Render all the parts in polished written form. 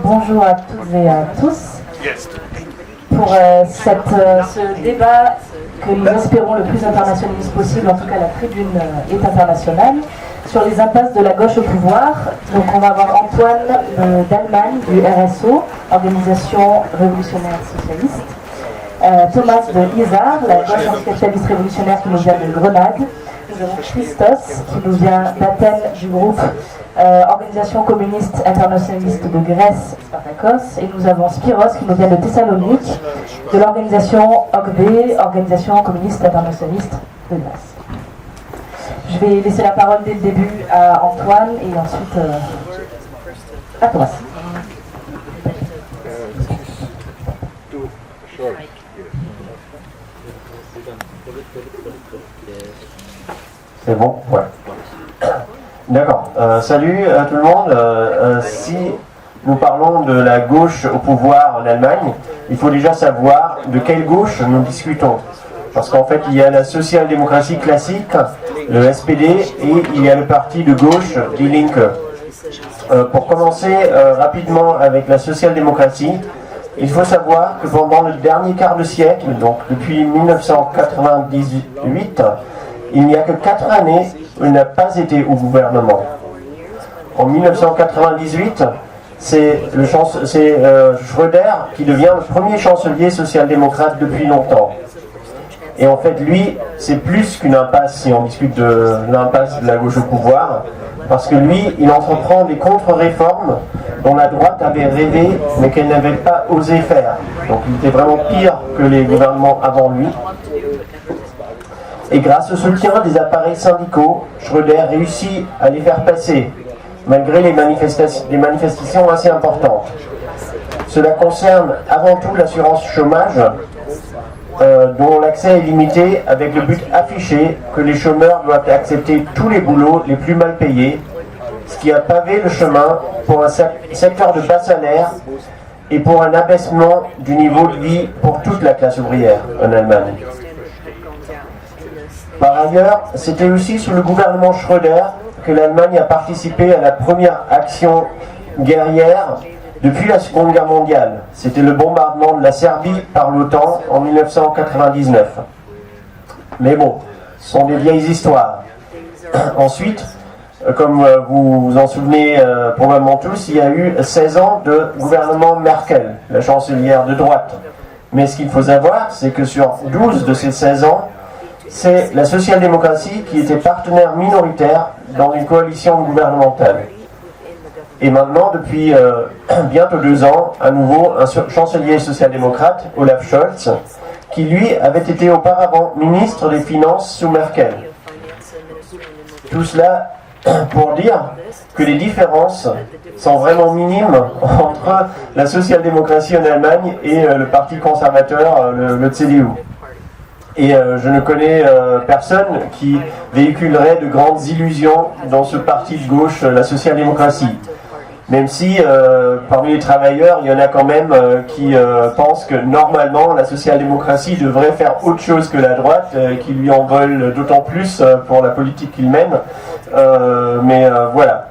Bonjour à toutes et à tous. Pour ce débat que nous espérons le plus internationaliste possible, en tout cas la tribune est internationale, sur les impasses de la gauche au pouvoir. Donc on va avoir Antoine d'Allemagne du RSO, Organisation révolutionnaire socialiste, Thomas de Isar, la gauche anticapitalisme révolutionnaire qui nous vient de Grenade. Nous avons Christos qui nous vient d'Athènes du groupe Organisation communiste internationaliste de Grèce, Spartakos, et nous avons Spiros qui nous vient de Thessalonique, de l'organisation OCDE, Organisation communiste internationaliste de Grèce. Je vais laisser la parole dès le début à Antoine et ensuite à Thomas. C'est bon? Ouais. D'accord. Salut à tout le monde. Si nous parlons de la gauche au pouvoir en Allemagne, il faut déjà savoir de quelle gauche nous discutons. Parce qu'en fait, il y a la social-démocratie classique, le SPD, et il y a le parti de gauche, Die Linke. Pour commencer rapidement avec la social-démocratie, il faut savoir que pendant le dernier quart de siècle, donc depuis 1998, il n'y a que 4 années où il n'a pas été au gouvernement. En 1998, c'est Schröder qui devient le premier chancelier social-démocrate depuis longtemps. Et en fait, lui, c'est plus qu'une impasse si on discute de l'impasse de la gauche au pouvoir, parce que lui, il entreprend des contre-réformes dont la droite avait rêvé, mais qu'elle n'avait pas osé faire. Donc il était vraiment pire que les gouvernements avant lui. Et grâce au soutien des appareils syndicaux, Schröder réussit à les faire passer, malgré des manifestations assez importantes. Cela concerne avant tout l'assurance chômage, dont l'accès est limité avec le but affiché que les chômeurs doivent accepter tous les boulots les plus mal payés, ce qui a pavé le chemin pour un secteur de bas salaire et pour un abaissement du niveau de vie pour toute la classe ouvrière en Allemagne. Par ailleurs, c'était aussi sous le gouvernement Schröder que l'Allemagne a participé à la première action guerrière depuis la Seconde Guerre mondiale. C'était le bombardement de la Serbie par l'OTAN en 1999. Mais bon, ce sont des vieilles histoires. Ensuite, comme vous vous en souvenez probablement tous, il y a eu 16 ans de gouvernement Merkel, la chancelière de droite. Mais ce qu'il faut savoir, c'est que sur 12 de ces 16 ans, c'est la social-démocratie qui était partenaire minoritaire dans une coalition gouvernementale. Et maintenant, depuis bientôt 2 ans, à nouveau, un chancelier social-démocrate, Olaf Scholz, qui lui avait été auparavant ministre des Finances sous Merkel. Tout cela pour dire que les différences sont vraiment minimes entre la social-démocratie en Allemagne et le parti conservateur, le CDU. Et je ne connais personne qui véhiculerait de grandes illusions dans ce parti de gauche, la social-démocratie. Même si parmi les travailleurs, il y en a quand même qui pensent que normalement la social-démocratie devrait faire autre chose que la droite, qui lui en veulent d'autant plus pour la politique qu'il mène. Mais voilà.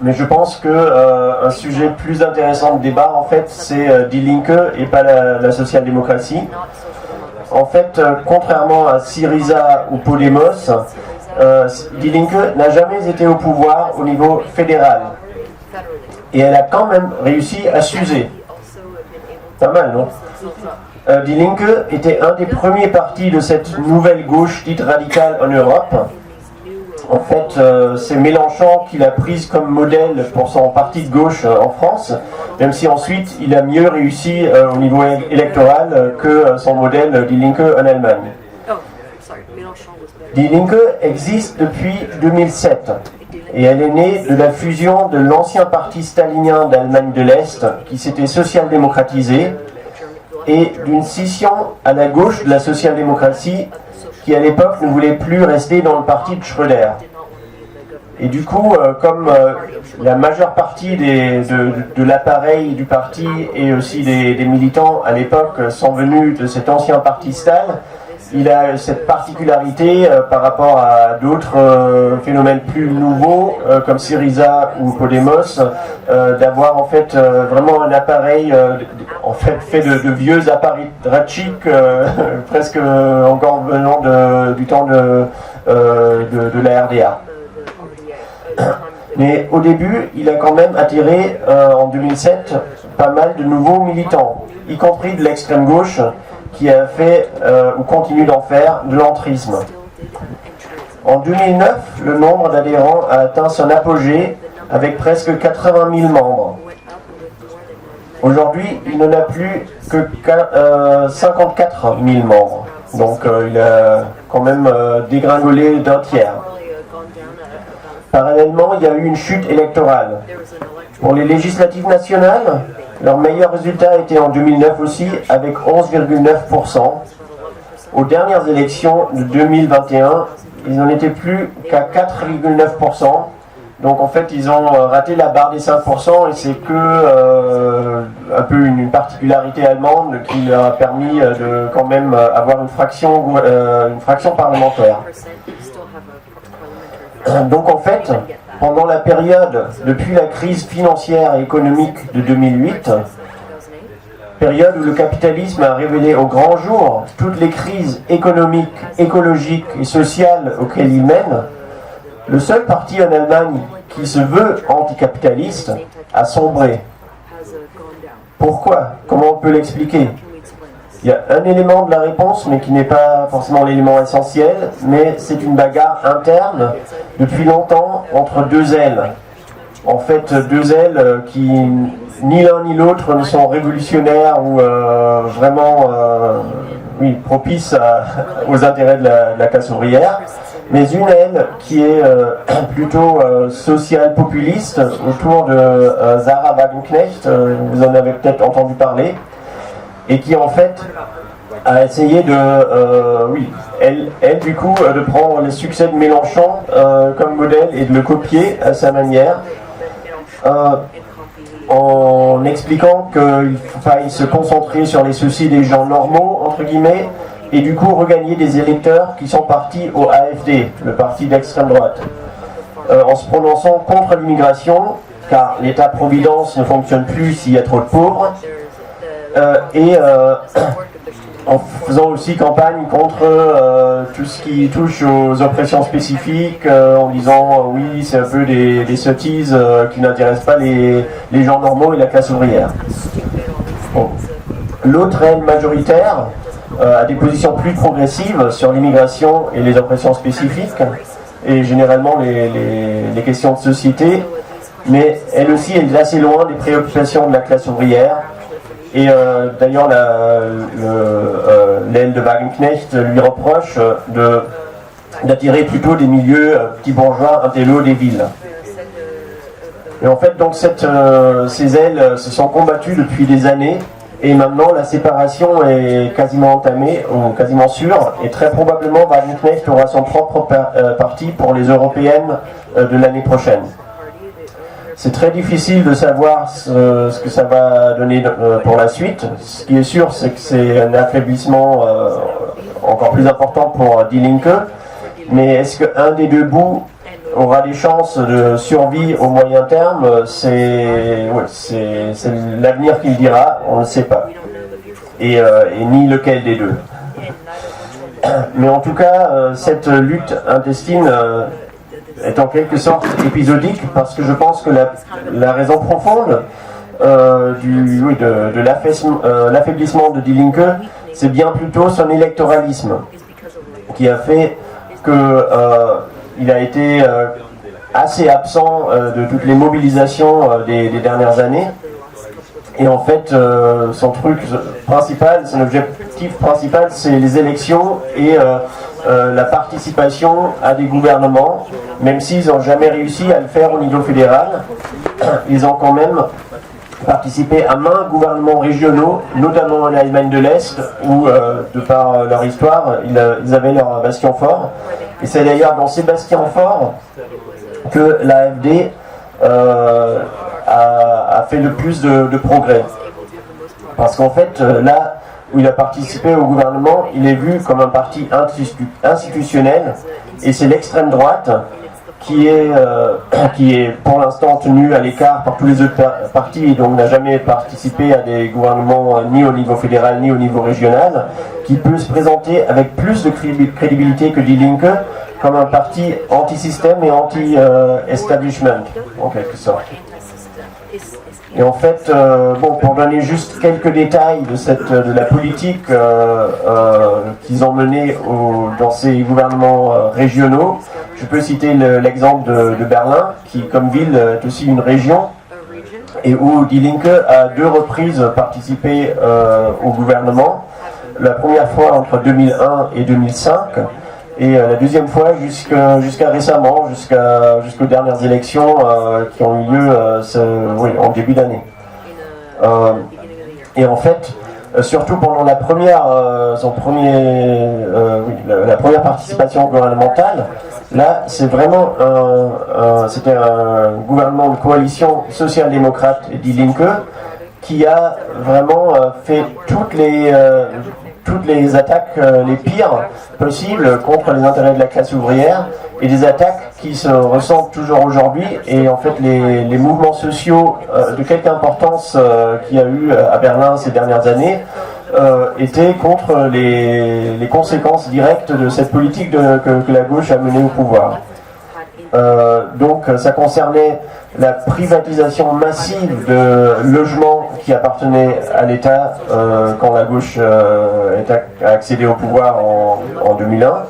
Mais je pense que un sujet plus intéressant de débat, en fait, c'est Die Linke et pas la social-démocratie. En fait, contrairement à Syriza ou Podemos, Die Linke n'a jamais été au pouvoir au niveau fédéral. Et elle a quand même réussi à s'user. Pas mal, non? Die Linke était un des premiers partis de cette nouvelle gauche dite radicale en Europe. En fait, c'est Mélenchon qui l'a prise comme modèle pour son parti de gauche en France, même si ensuite il a mieux réussi au niveau électoral que son modèle Die Linke en Allemagne. Die Linke existe depuis 2007 et elle est née de la fusion de l'ancien parti stalinien d'Allemagne de l'Est qui s'était social-démocratisé et d'une scission à la gauche de la social-démocratie qui à l'époque ne voulait plus rester dans le parti de Schröder. Et du coup, comme la majeure partie de l'appareil du parti et aussi des militants à l'époque sont venus de cet ancien parti Stal, il a cette particularité par rapport à d'autres phénomènes plus nouveaux comme Syriza ou Podemos, d'avoir en fait vraiment un appareil en fait fait de vieux apparatchiks presque encore venant du temps de la RDA. Mais au début, il a quand même attiré en 2007 pas mal de nouveaux militants, y compris de l'extrême gauche, qui a fait ou continue d'en faire de l'entrisme. En 2009, le nombre d'adhérents a atteint son apogée avec presque 80 000 membres. Aujourd'hui, il n'en a plus que 54 000 membres. Donc il a quand même dégringolé d'un tiers. Parallèlement, il y a eu une chute électorale. Pour les législatives nationales, leur meilleur résultat était en 2009 aussi, avec 11,9%. Aux dernières élections de 2021, ils n'en étaient plus qu'à 4,9%. Donc en fait, ils ont raté la barre des 5% et c'est que un peu une particularité allemande qui leur a permis de quand même avoir une fraction parlementaire. Donc en fait, pendant la période depuis la crise financière et économique de 2008, période où le capitalisme a révélé au grand jour toutes les crises économiques, écologiques et sociales auxquelles il mène, le seul parti en Allemagne qui se veut anticapitaliste a sombré. Pourquoi? Comment on peut l'expliquer? Il y a un élément de la réponse, mais qui n'est pas forcément l'élément essentiel, mais c'est une bagarre interne depuis longtemps entre deux ailes. En fait, deux ailes qui, ni l'un ni l'autre, ne sont révolutionnaires ou vraiment propices aux intérêts de la classe ouvrière, mais une aile qui est plutôt social-populiste autour de Sarah Wagenknecht, vous en avez peut-être entendu parler, et qui en fait a essayé de, elle du coup, de prendre les succès de Mélenchon comme modèle et de le copier à sa manière, en expliquant qu'il faille se concentrer sur les soucis des gens normaux, entre guillemets, et du coup regagner des électeurs qui sont partis au AfD, le parti d'extrême droite, en se prononçant contre l'immigration, car l'État-providence ne fonctionne plus s'il y a trop de pauvres, et en faisant aussi campagne contre tout ce qui touche aux oppressions spécifiques, en disant oui, c'est un peu des sottises qui n'intéressent pas les gens normaux et la classe ouvrière. Bon. L'autre aile majoritaire a des positions plus progressives sur l'immigration et les oppressions spécifiques, et généralement les questions de société, mais elle aussi est assez loin des préoccupations de la classe ouvrière. Et d'ailleurs, l'aile de Wagenknecht lui reproche d'attirer plutôt des milieux petits bourgeois intello des villes. Et en fait, donc ces ailes se sont combattues depuis des années, et maintenant la séparation est quasiment entamée, ou quasiment sûre, et très probablement Wagenknecht aura son propre parti pour les européennes de l'année prochaine. C'est très difficile de savoir ce que ça va donner pour la suite. Ce qui est sûr, c'est que c'est un affaiblissement encore plus important pour Die Linke. Mais est-ce qu'un des deux bouts aura des chances de survie au moyen terme? C'est l'avenir qui le dira, on ne sait pas. Et ni lequel des deux. Mais en tout cas, cette lutte intestine est en quelque sorte épisodique, parce que je pense que la raison profonde de l'affaiblissement de Die Linke, c'est bien plutôt son électoralisme, qui a fait qu'il a été assez absent de toutes les mobilisations des dernières années. Et en fait, son truc principal, son objectif principal, c'est les élections et la participation à des gouvernements, même s'ils n'ont jamais réussi à le faire au niveau fédéral. Ils ont quand même participé à maints gouvernements régionaux, notamment en Allemagne de l'Est, où, de par leur histoire, ils avaient leur bastion fort. Et c'est d'ailleurs dans ces bastions forts que l'AfD a fait le plus de progrès. Parce qu'en fait, là où il a participé au gouvernement, il est vu comme un parti institutionnel, et c'est l'extrême droite qui est pour l'instant tenu à l'écart par tous les autres partis et donc n'a jamais participé à des gouvernements ni au niveau fédéral ni au niveau régional, qui peut se présenter avec plus de crédibilité que Die Linke comme un parti anti-système et anti-establishment, en quelque sorte. Et en fait, pour donner juste quelques détails de la politique qu'ils ont menée dans ces gouvernements régionaux, je peux citer l'exemple de Berlin, qui comme ville est aussi une région, et où Die Linke a 2 reprises participé au gouvernement, la première fois entre 2001 et 2005, et la deuxième fois jusqu'à récemment, jusqu'aux dernières élections qui ont eu lieu en début d'année. Et en fait, surtout pendant la première participation gouvernementale, là c'est vraiment c'était un gouvernement de coalition social-démocrate et Die Linke qui a vraiment fait toutes les attaques les pires possibles contre les intérêts de la classe ouvrière, et des attaques qui se ressentent toujours aujourd'hui. Et en fait les mouvements sociaux de quelque importance qu'il y a eu à Berlin ces dernières années étaient contre les conséquences directes de cette politique que la gauche a menée au pouvoir. Donc ça concernait la privatisation massive de logements qui appartenaient à l'État quand la gauche a accédé au pouvoir en 2001.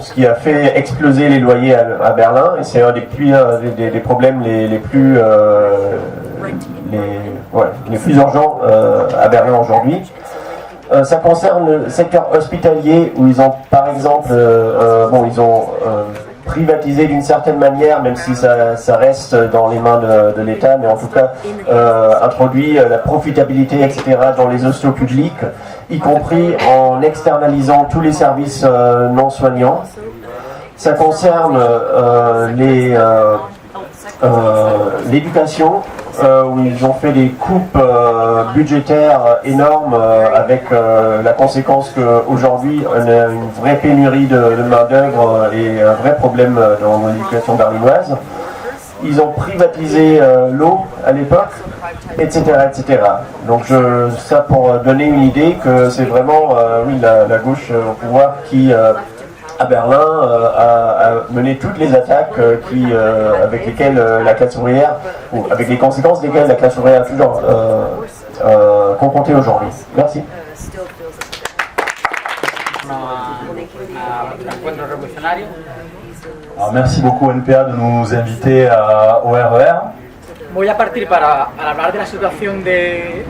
Ce qui a fait exploser les loyers à Berlin, et c'est un des problèmes les plus urgents à Berlin aujourd'hui. Ça concerne le secteur hospitalier, où ils ont par exemple privatisé d'une certaine manière, même si ça reste dans les mains de l'État, mais en tout cas introduit la profitabilité, etc. dans les hôpitaux publics, y compris en externalisant tous les services non soignants. Ça concerne l'éducation, où ils ont fait des coupes budgétaires énormes, avec la conséquence qu'aujourd'hui on a une vraie pénurie de main-d'œuvre et un vrai problème dans l'éducation berlinoise. Ils ont privatisé l'eau à l'époque, etc., etc. Donc ça pour donner une idée que c'est vraiment la gauche au pouvoir qui à Berlin a mené toutes les attaques avec lesquelles la classe ouvrière, ou avec les conséquences desquelles la classe ouvrière est toujours confrontée aujourd'hui. Merci. Alors, merci beaucoup NPA de nous inviter au RER. Voy a partir para hablar de la situación de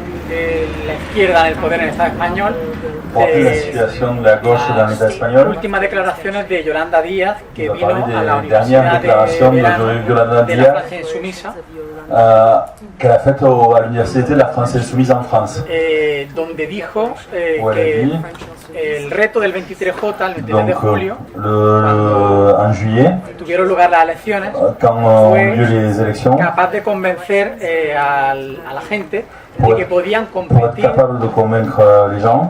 la izquierda en el poder en el Estado español. Pour la situation de la gauche dans l'État espagnol. Últimas declaraciones de Yolanda Díaz, que vino a la Universidad de la Francia Insumisa, qu'elle a faite à l'Université de la France Insoumise en France. Donde dijo que el reto del 23J, el 23 de julio, en juillet, tuvieron lugar las elecciones, quand ont lieu les élections, capaz de convencer a la gente de que podían competir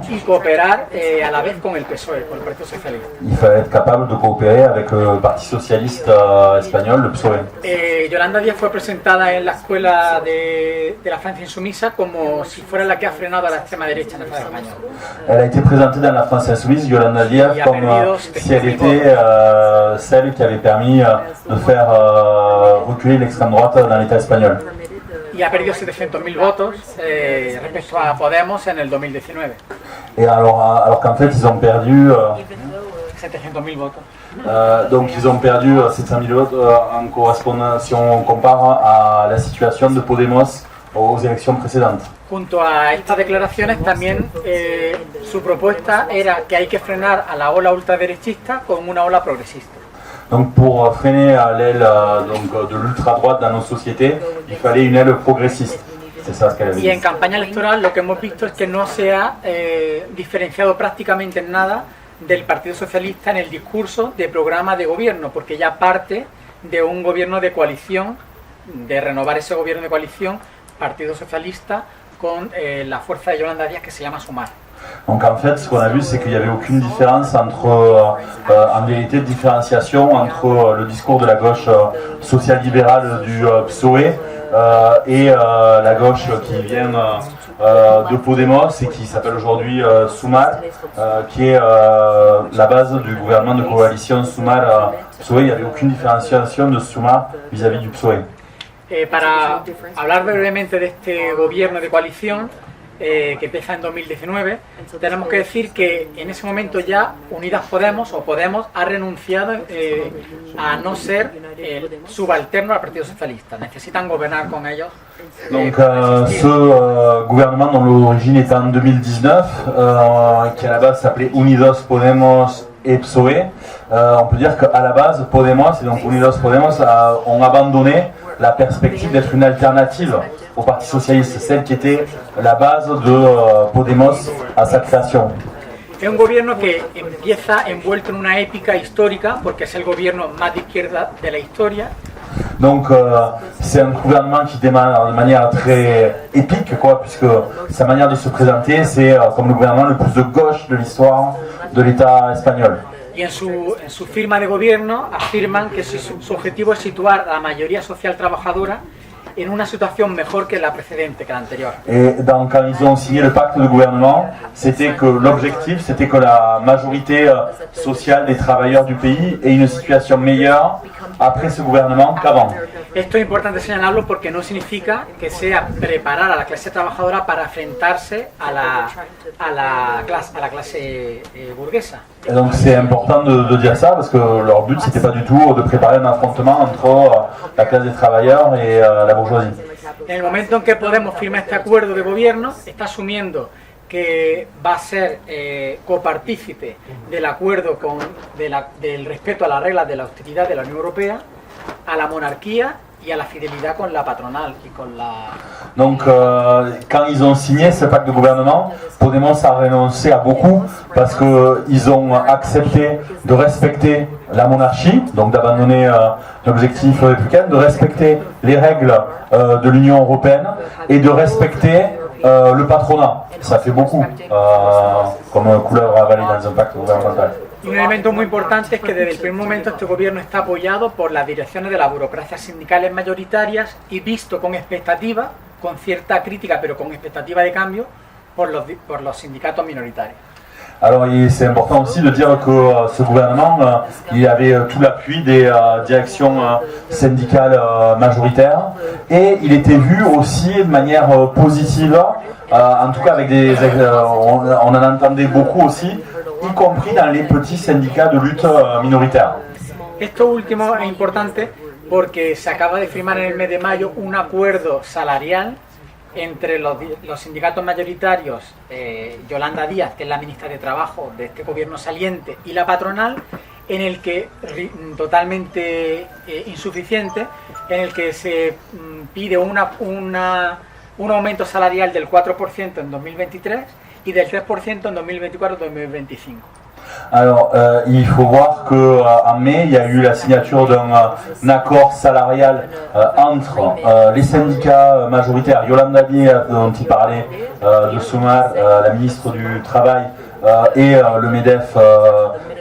y cooperar a la vez con el PSOE, con el Partido Socialista. Il fallait être capable de coopérer avec le Parti Socialiste espagnol, le PSOE. Yolanda Díaz fue presentada en la escuela de la Francia Insumisa como si fuera la que ha frenado a la extrema derecha en el Estado español. Elle a été présentée dans la France Insoumise, Yolanda Díaz, comme si elle était celle qui avait permis de faire reculer l'extrême droite dans l'État espagnol. Y ha perdido 700.000 votos respecto a Podemos en el 2019. Et alors qu'en fait ils ont perdu 700.000 votos. Donc ils ont perdu 700 000 votes en correspondance, si on compare à la situation de Podemos aux élections précédentes. Junto a estas declaraciones también su propuesta era que hay que frenar a la ola ultraderechista con una ola progresista. Donc pour freiner l'aile de l'ultra-droite dans nos sociétés, il fallait une aile progressiste. C'est ça ce qu'elle avait dit. Y en campaña electoral lo que hemos visto es que no se ha diferenciado prácticamente en nada del Partido Socialista en el discurso de programa de gobierno, porque ya parte de un gobierno de coalición, de renovar ese gobierno de coalición, Partido Socialista con la fuerza de Yolanda Díaz que se llama Sumar. Donc en fait, ce qu'on a vu, c'est qu'il n'y avait aucune différence entre, en vérité, de différenciation entre le discours de la gauche social-libérale du PSOE et la gauche qui vient de Podemos et qui s'appelle aujourd'hui Sumar, qui est la base du gouvernement de coalition Sumar-PSOE. Il n'y avait aucune différenciation de Sumar vis-à-vis du PSOE. Para hablar brevemente de este gobierno de coalición que empieza en 2019, tenemos que decir que en ese momento ya Unidas Podemos o Podemos ha renunciado a no ser subalterno al Partido Socialista. Necesitan gobernar con ellos. Donc ce gouvernement dont l'origine est en 2019, qui à la base s'appelait Unidos Podemos et PSOE, on peut dire qu'à la base Podemos et donc Unidos Podemos ont abandonné la perspective d'être une alternative au Parti Socialiste, celle qui était la base de Podemos à sa création. Es un gobierno que empieza envuelto en una épica histórica porque es el gobierno más de izquierda de la historia. Donc c'est un gouvernement qui démarre de manière très épique, quoi, puisque sa manière de se présenter, c'est comme le gouvernement le plus de gauche de l'histoire de l'État espagnol. Y en su firma de gobierno afirman que su objetivo es situar a la mayoría social trabajadora en una situación mejor que la precedente, que la anterior. Et donc, quand ils ont signé le pacte de gouvernement, c'était que l'objectif, c'était que la majorité sociale des travailleurs du pays ait une situation meilleure après ce gouvernement qu'avant. Esto es importante señalarlo porque no significa que sea preparar a la clase trabajadora para enfrentarse a la clase burguesa. Et donc c'est important de dire ça parce que leur but c'était pas du tout de préparer un affrontement entre la clase des travailleurs et la bourgeoisie. En el momento en que Podemos firma este acuerdo de gobierno, está asumiendo que va a ser copartícipe del acuerdo del respeto a las reglas de la austeridad de la Unión Europea, a la monarquía y a la fidelidad con la patronal y con la... Donc quand ils ont signé ce pacte de gouvernement, Podemos a renoncé à beaucoup parce qu'ils ont accepté de respecter la monarchie, donc d'abandonner l'objectif républicain, de respecter les règles de l'Union européenne et de respecter le patronat. Ça fait beaucoup comme couleur avalée dans un pacte gouvernemental. Y un elemento muy importante es que desde el primer momento este gobierno está apoyado por las direcciones de las burocracias sindicales mayoritarias y visto con expectativa, con cierta crítica pero con expectativa de cambio, por los sindicatos minoritarios. Alors c'est important aussi de dire que ce gouvernement, il avait tout l'appui des directions syndicales majoritaires et il était vu aussi de manière positive, en tout cas avec on en entendait beaucoup aussi, y compris dans les petits syndicats de lutte minoritaire. Esto último es importante porque se acaba de firmar en el mes de mayo un acuerdo salarial entre los sindicatos mayoritarios, Yolanda Díaz, que es la ministra de Trabajo de este gobierno saliente, y la patronal, en el que, totalmente insuficiente, en el que se pide un aumento salarial del 4% en 2023 y del 3% en 2024-2025. Alors, il faut voir qu'en mai, il y a eu la signature d'un accord salarial entre les syndicats majoritaires, Yolanda Díaz, dont il parlait, de Sumar, la ministre du Travail, et le MEDEF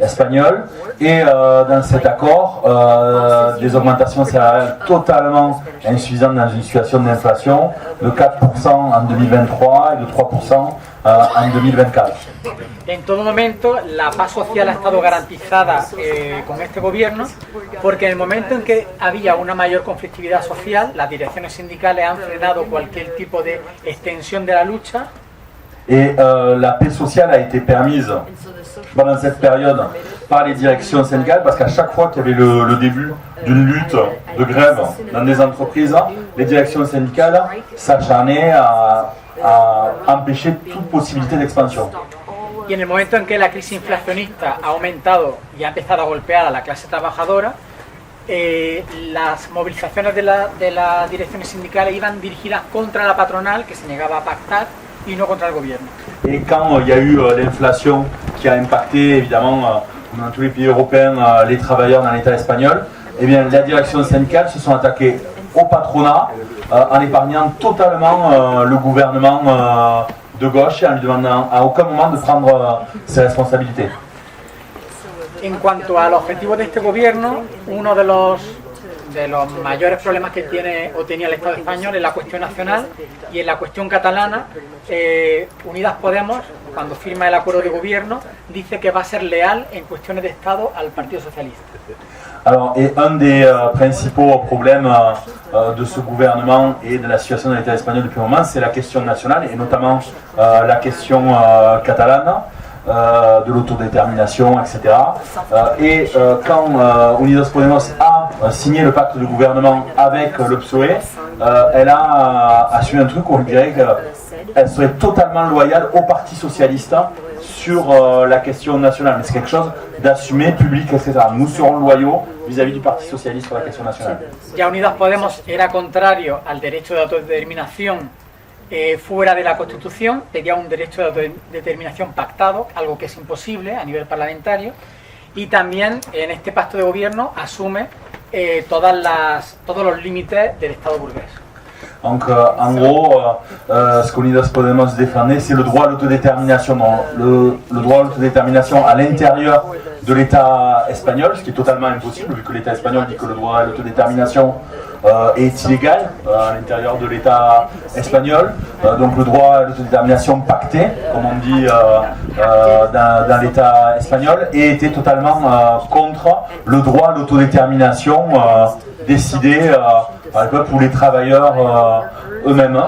espagnol. Et dans cet accord, des augmentations salariales totalement insuffisantes dans une situation d'inflation, de 4% en 2023 et de 3% en 2024. En todo momento la paz social ha estado garantizada con este gobierno porque en el momento en que había una mayor conflictividad social, las direcciones sindicales han frenado cualquier tipo de extensión de la lucha. Et la paix sociale a été permise pendant cette période par les directions syndicales parce qu'à chaque fois qu'il y avait le début d'une lutte de grève dans des entreprises, les directions syndicales s'acharnaient à empêcher toute possibilité d'expansion. Y en el momento en que la crisis inflacionista ha aumentado y ha empezado a golpear a la clase trabajadora, las movilizaciones de las direcciones sindicales iban dirigidas contra la patronal, que se negaba a pactar, y no contra el gobierno. Et quand il y a eu l'inflation qui a impacté évidemment dans tous les pays européens les travailleurs dans l'État espagnol, eh bien la direction syndicale se sont attaquées au patronat en épargnant totalement le gouvernement de gauche et en lui demandant à aucun moment de prendre ses responsabilités. En cuanto al objetivo de este gobierno, uno de los mayores problemas que tiene o tenía el Estado español es la cuestión nacional, y en la cuestión catalana, Unidas Podemos, cuando firma el acuerdo de gobierno, dice que va a ser leal en cuestiones de Estado al Partido Socialista. Alors, et un des principaux problèmes de ce gouvernement et de la situation de l'État espagnol depuis un moment, c'est la question nationale, et notamment la question catalane, de l'autodétermination, etc. Quand Unidas Podemos a signé le pacte de gouvernement avec le PSOE, elle a assumé un truc où on dirait qu'elle serait totalement loyale au Parti Socialiste sur la question nationale. Mais c'est quelque chose d'assumé, public, etc. Nous serons loyaux vis-à-vis du Parti Socialiste sur la question nationale. Ya Unidas Podemos era contrario al derecho de autodeterminación fuera de la Constitución, pedía un derecho de autodeterminación pactado, algo que es imposible a nivel parlamentario, y también en este pacto de gobierno asume todos los límites del Estado burgués. Donc en gros, ce qu'Unidas Podemos défendait, c'est le droit à l'autodétermination, le droit à l'autodétermination à l'intérieur de l'État espagnol, ce qui est totalement impossible vu que l'État espagnol dit que le droit à l'autodétermination est illégal à l'intérieur de l'État espagnol. Donc le droit à l'autodétermination pacté, comme on dit dans l'État espagnol, et était totalement contre le droit à l'autodétermination décidé par le peuple ou les travailleurs eux-mêmes.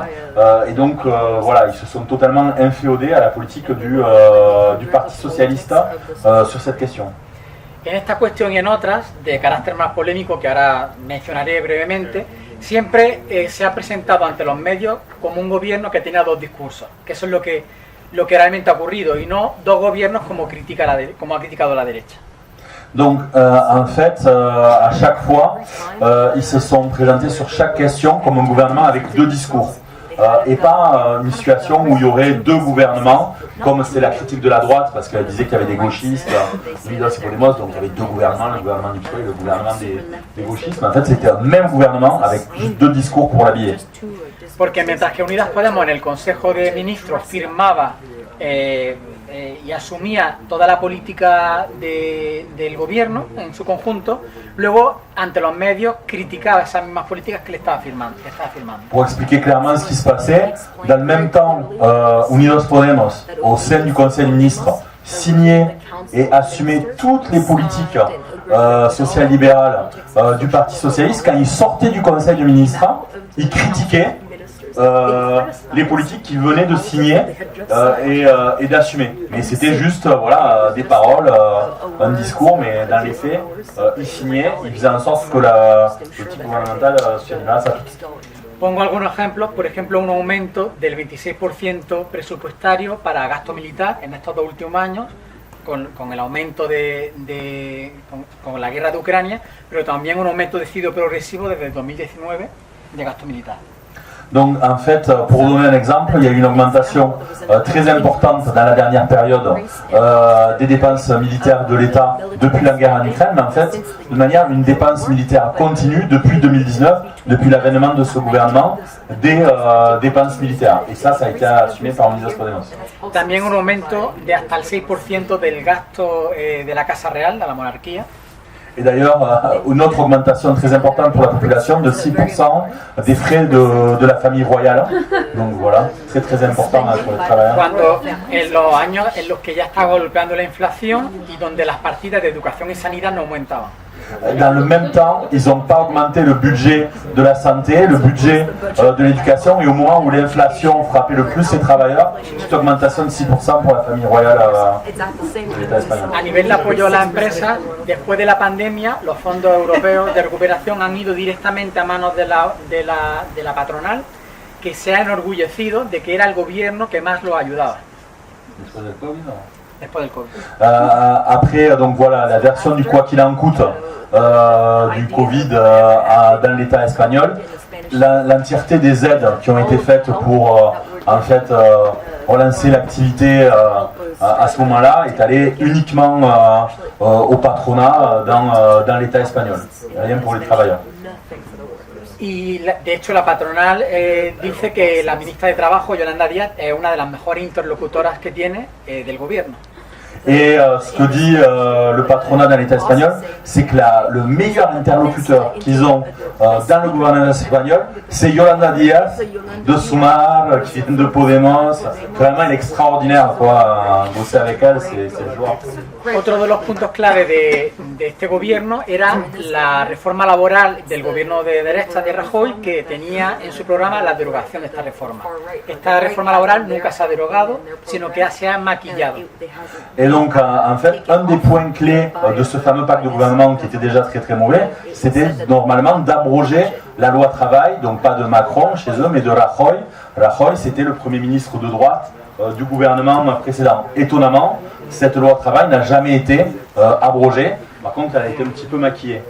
Et donc voilà, ils se sont totalement inféodés à la politique du Parti Socialiste sur cette question. En esta cuestión y en otras, de carácter más polémico que ahora mencionaré brevemente, siempre se ha presentado ante los medios como un gobierno que tenía dos discursos, que eso es lo que realmente ha ocurrido, y no dos gobiernos como ha criticado la derecha. Donc en fait, à chaque fois, ils se sont présentés sur chaque question comme un gouvernement avec deux discours. Et pas une situation où il y aurait deux gouvernements, comme c'était la critique de la droite, parce qu'elle disait qu'il y avait des gauchistes, Unidas Podemos, donc il y avait deux gouvernements, le gouvernement du PSOE et le gouvernement des gauchistes. Mais en fait, c'était un même gouvernement avec juste deux discours pour l'habiller. Porque mientras que Unidas Podemos en el Consejo de Ministros firmaba y asumía toda la política del gobierno en su conjunto, luego ante los medios criticaba esas mismas políticas que le estaba firmando. Pour expliquer clairement ce qui se passait, dans le même temps, Unidas Podemos, au sein du Conseil des ministres, signait et assumait toutes les politiques social-libérales du Parti Socialiste. Quand il sortait du Conseil des ministres, il critiquait les politiques qu'il venait de signer et d'assumer. Mais c'était juste des paroles, un discours, mais dans les faits, il signait, il faisait en sorte que la politique gouvernementale social-libérale s'applique. Pongo algunos ejemplos, por ejemplo, un aumento del 26% presupuestario para gasto militar en estos dos últimos años, con el aumento con la guerra de Ucrania, pero también un aumento decidido progresivo desde el 2019 de gasto militar. Donc en fait, pour donner un exemple, il y a eu une augmentation très importante dans la dernière période des dépenses militaires de l'État depuis la guerre en Ukraine, mais en fait, de manière une dépense militaire continue depuis 2019, depuis l'avènement de ce gouvernement, des dépenses militaires. Et ça a été assumé par Unidas Podemos. También un aumento de hasta el 6% del gasto de la Casa Real, de la monarquía. Et d'ailleurs, une autre augmentation très importante pour la population de 6% des frais de la famille royale. Donc voilà, très très important pour les travailleurs. Cuando en los años en los que ya está golpeando la inflación y donde las partidas de educación y sanidad no aumentaban. Dans le même temps, ils n'ont pas augmenté le budget de la santé, le budget de l'éducation, et au moment où l'inflation frappait le plus les travailleurs, cette augmentation de 6% pour la famille royale de l'État espagnol. A nivel de apoyo a la empresa, después de la pandemia, los fondos europeos de recuperación han ido directamente a manos de la patronal, que se ha enorgullecido de que era el gobierno que más lo ayudaba. Después del COVID, ¿no? Después del COVID. Après, donc voilà, la version du quoi qu'il en coûte du Covid dans l'État espagnol, l'entièreté des aides qui ont été faites pour en fait relancer l'activité à ce moment-là est allée uniquement au patronat dans l'État espagnol, rien pour les travailleurs. Y de hecho la patronal dice que la ministra de Trabajo, Yolanda Díaz, es una de las mejores interlocutoras que tiene del gobierno. Et ce que dit le patronat dans l'État espagnol, c'est que le meilleur interlocuteur qu'ils ont dans le gouvernement espagnol, c'est Yolanda Díaz de Sumar, qui vient de Podemos. Vraiment, elle est extraordinaire, quoi. Bosser avec elle, c'est le joueur. Otro de los puntos clave de este gobierno era la reforma laboral del gobierno de derecha de Rajoy, que tenía en su programa la derogación de esta reforma. Esta reforma laboral nunca se ha derogado, sino que se ha maquillado. Et donc, en fait, un des points clés de ce fameux pacte de gouvernement qui était déjà très très mauvais, c'était normalement d'abroger la loi travail, donc pas de Macron chez eux, mais de Rajoy. Rajoy, c'était le premier ministre de droite du gouvernement précédent. Étonnamment, cette loi travail n'a jamais été abrogée. Par contre, elle a été un petit peu maquillée.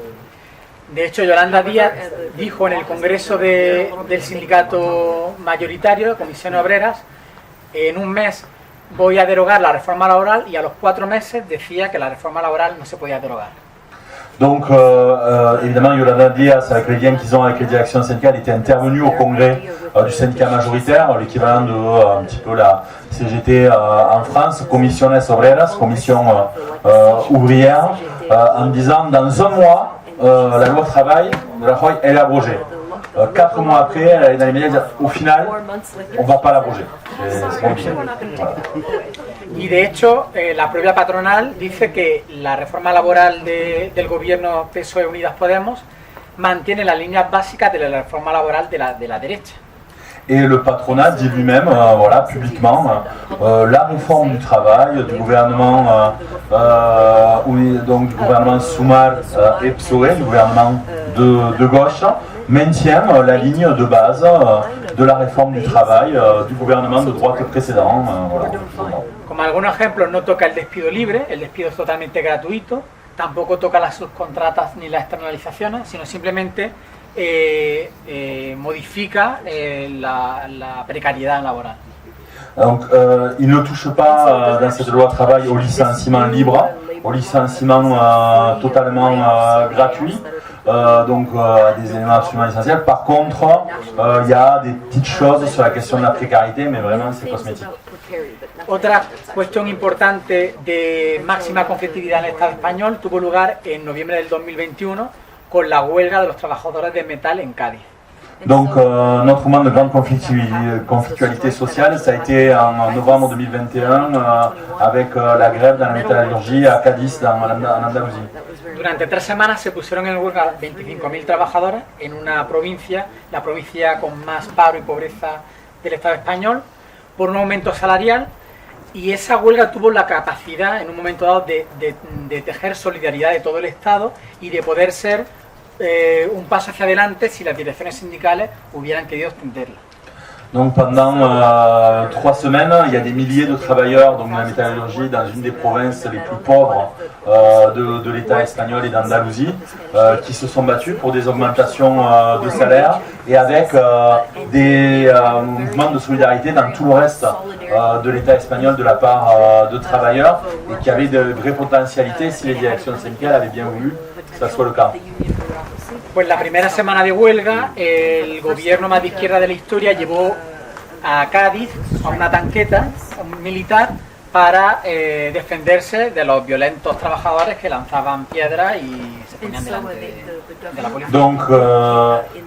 De hecho, Yolanda Díaz dijo en el Congreso del sindicato mayoritario, de Comisiones Obreras, en un mes voy a derogar la reforma laboral, y a los 4 meses decía que la reforma laboral no se podía derogar. Donc, évidemment, Yolanda Díaz, avec les liens qu'ils ont avec les directions syndicales, était intervenue au congrès du syndicat majoritaire, l'équivalent de un petit peu la CGT en France, Comisiones Obreras, commission ouvrière, en disant dans un mois, la loi travail de la Rajoy, elle est abrogée. 4 mois après, elle est dans les médias, elle dit, au final, on ne va pas l'abroger. C'est compliqué. Voilà. Y de hecho, la propia patronal dice que la reforma laboral del gobierno PSOE Unidas Podemos mantiene las líneas básicas de la reforma laboral de la derecha. Et le patronat dit lui-même, voilà, publiquement, la réforme du travail du gouvernement, donc du gouvernement Sumar et PSOE, du gouvernement de gauche, maintient la ligne de base de la réforme du travail du gouvernement de droite précédent. Voilà. Como algunos ejemplos, no toca el despido libre, el despido es totalmente gratuito, tampoco toca las subcontratas ni las externalizaciones, sino simplemente modifica la precariedad laboral. Donc, il ne touche pas dans cette loi travail au licenciement libre, au licenciement totalement gratuit, donc des éléments absolument essentiels. Par contre, il y a des petites choses sur la question de la précarité, mais vraiment c'est cosmétique. Otra cuestión importante de máxima conflictividad en el Estado español tuvo lugar en noviembre del 2021 con la huelga de los trabajadores de metal en Cádiz. Donc notre moment de grande conflictualité sociale, ça a été en novembre 2021 avec la grève dans la métallurgie à Cádiz, en Andalousie. Durante 3 semanas se pusieron en huelga 25.000 trabajadores en una provincia, la provincia con más paro y pobreza del Estado español, por un aumento salarial, y esa huelga tuvo la capacidad en un momento dado de tejer solidaridad de todo el Estado y de poder ser un paso hacia adelante si las direcciones sindicales hubieran querido extenderla. Donc pendant 3 semaines, il y a des milliers de travailleurs donc, de la métallurgie dans une des provinces les plus pauvres de l'État espagnol et d'Andalousie qui se sont battus pour des augmentations de salaire et avec des mouvements de solidarité dans tout le reste de l'État espagnol de la part de travailleurs et qui avaient de vraies potentialités si les directions syndicales avaient bien voulu que ça soit le cas. Pues la primera semana de huelga, el gobierno más de izquierda de la historia llevó a Cádiz a una tanqueta militar para defenderse de los violentos trabajadores que lanzaban piedras y se ponían delante de la policía. Donc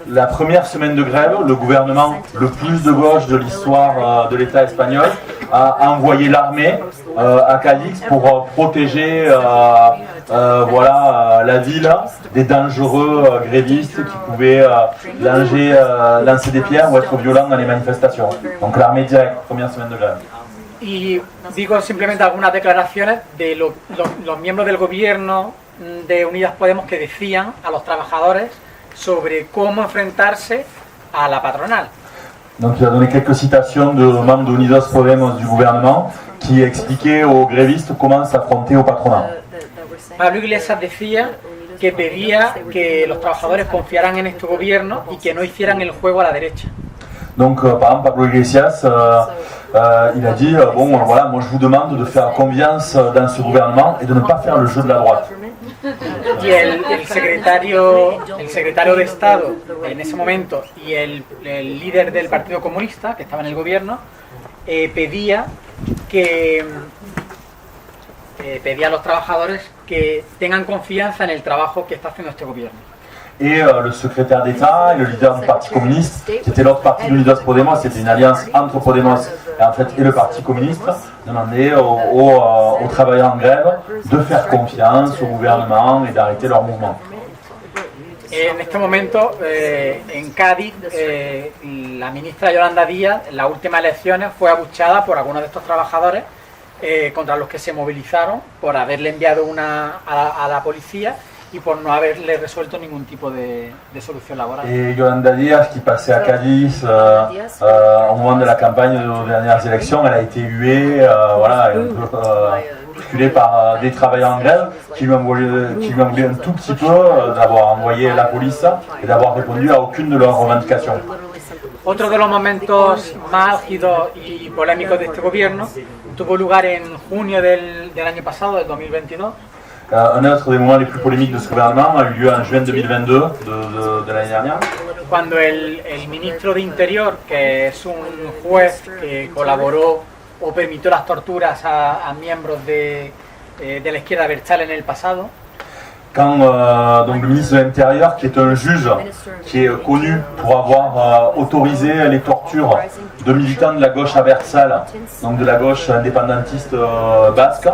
la première semaine de grève, le gouvernement le plus de gauche de l'histoire de l'État espagnol a envoyé l'armée à Cadix pour protéger la ville des dangereux grévistes qui pouvaient lancer des pierres ou être violents dans les manifestations. Donc l'armée directe, première semaine de grève. Y digo simplemente algunas declaraciones de los miembros del gobierno de Unidas Podemos que decían a los trabajadores sobre cómo enfrentarse a la patronal. Donc il a donné quelques citations de membres de Unidas Podemos du gouvernement qui expliquaient aux grévistes comment s'affronter au patronat. Pablo Iglesias decía que pedía que los trabajadores confiaran en este gobierno y que no hicieran el juego a la derecha. Donc par exemple Pablo Iglesias il a dit bon voilà, moi je vous demande de faire confiance dans ce gouvernement et de ne pas faire le jeu de la droite. y el secretario de Estado en ese momento y el líder del Partido Comunista, que estaba en el gobierno, pedía a los trabajadores que tengan confianza en el trabajo que está haciendo este gobierno. Et le secrétaire d'État et le leader du Parti communiste, qui était l'autre parti de Unidos Podemos, c'était une alliance entre Podemos et le Parti communiste, demandaient aux travailleurs en grève de faire confiance au gouvernement et d'arrêter leur mouvement. En este momento, en Cádiz, la ministra Yolanda Díaz, en las últimas elecciones, fue abucheada por algunos de estos trabajadores contra los que se movilizaron por haberle enviado a la policía y por no haberle resuelto ningún tipo de solución laboral. Et Yolanda Díaz, qui passait à Cadiz au moment de la campagne des dernières élections, elle a été huée, bousculée par des travailleurs en grève qui lui ont voulu un tout petit peu d'avoir envoyé la police et d'avoir répondu à aucune de leurs revendications. Otro de los momentos más álgidos y polémicos de este gobierno tuvo lugar en junio del año pasado, del 2022. Un autre des moments les plus polémiques de ce gouvernement a eu lieu en juin 2022 de l'année dernière. Cuando el ministro de Interior, que es un juez que colaboró o permitió las torturas a miembros de la izquierda Abertzale en el pasado, Quand donc le ministre de l'Intérieur, qui est un juge qui est connu pour avoir autorisé les tortures de militants de la gauche abertzale, donc de la gauche indépendantiste basque,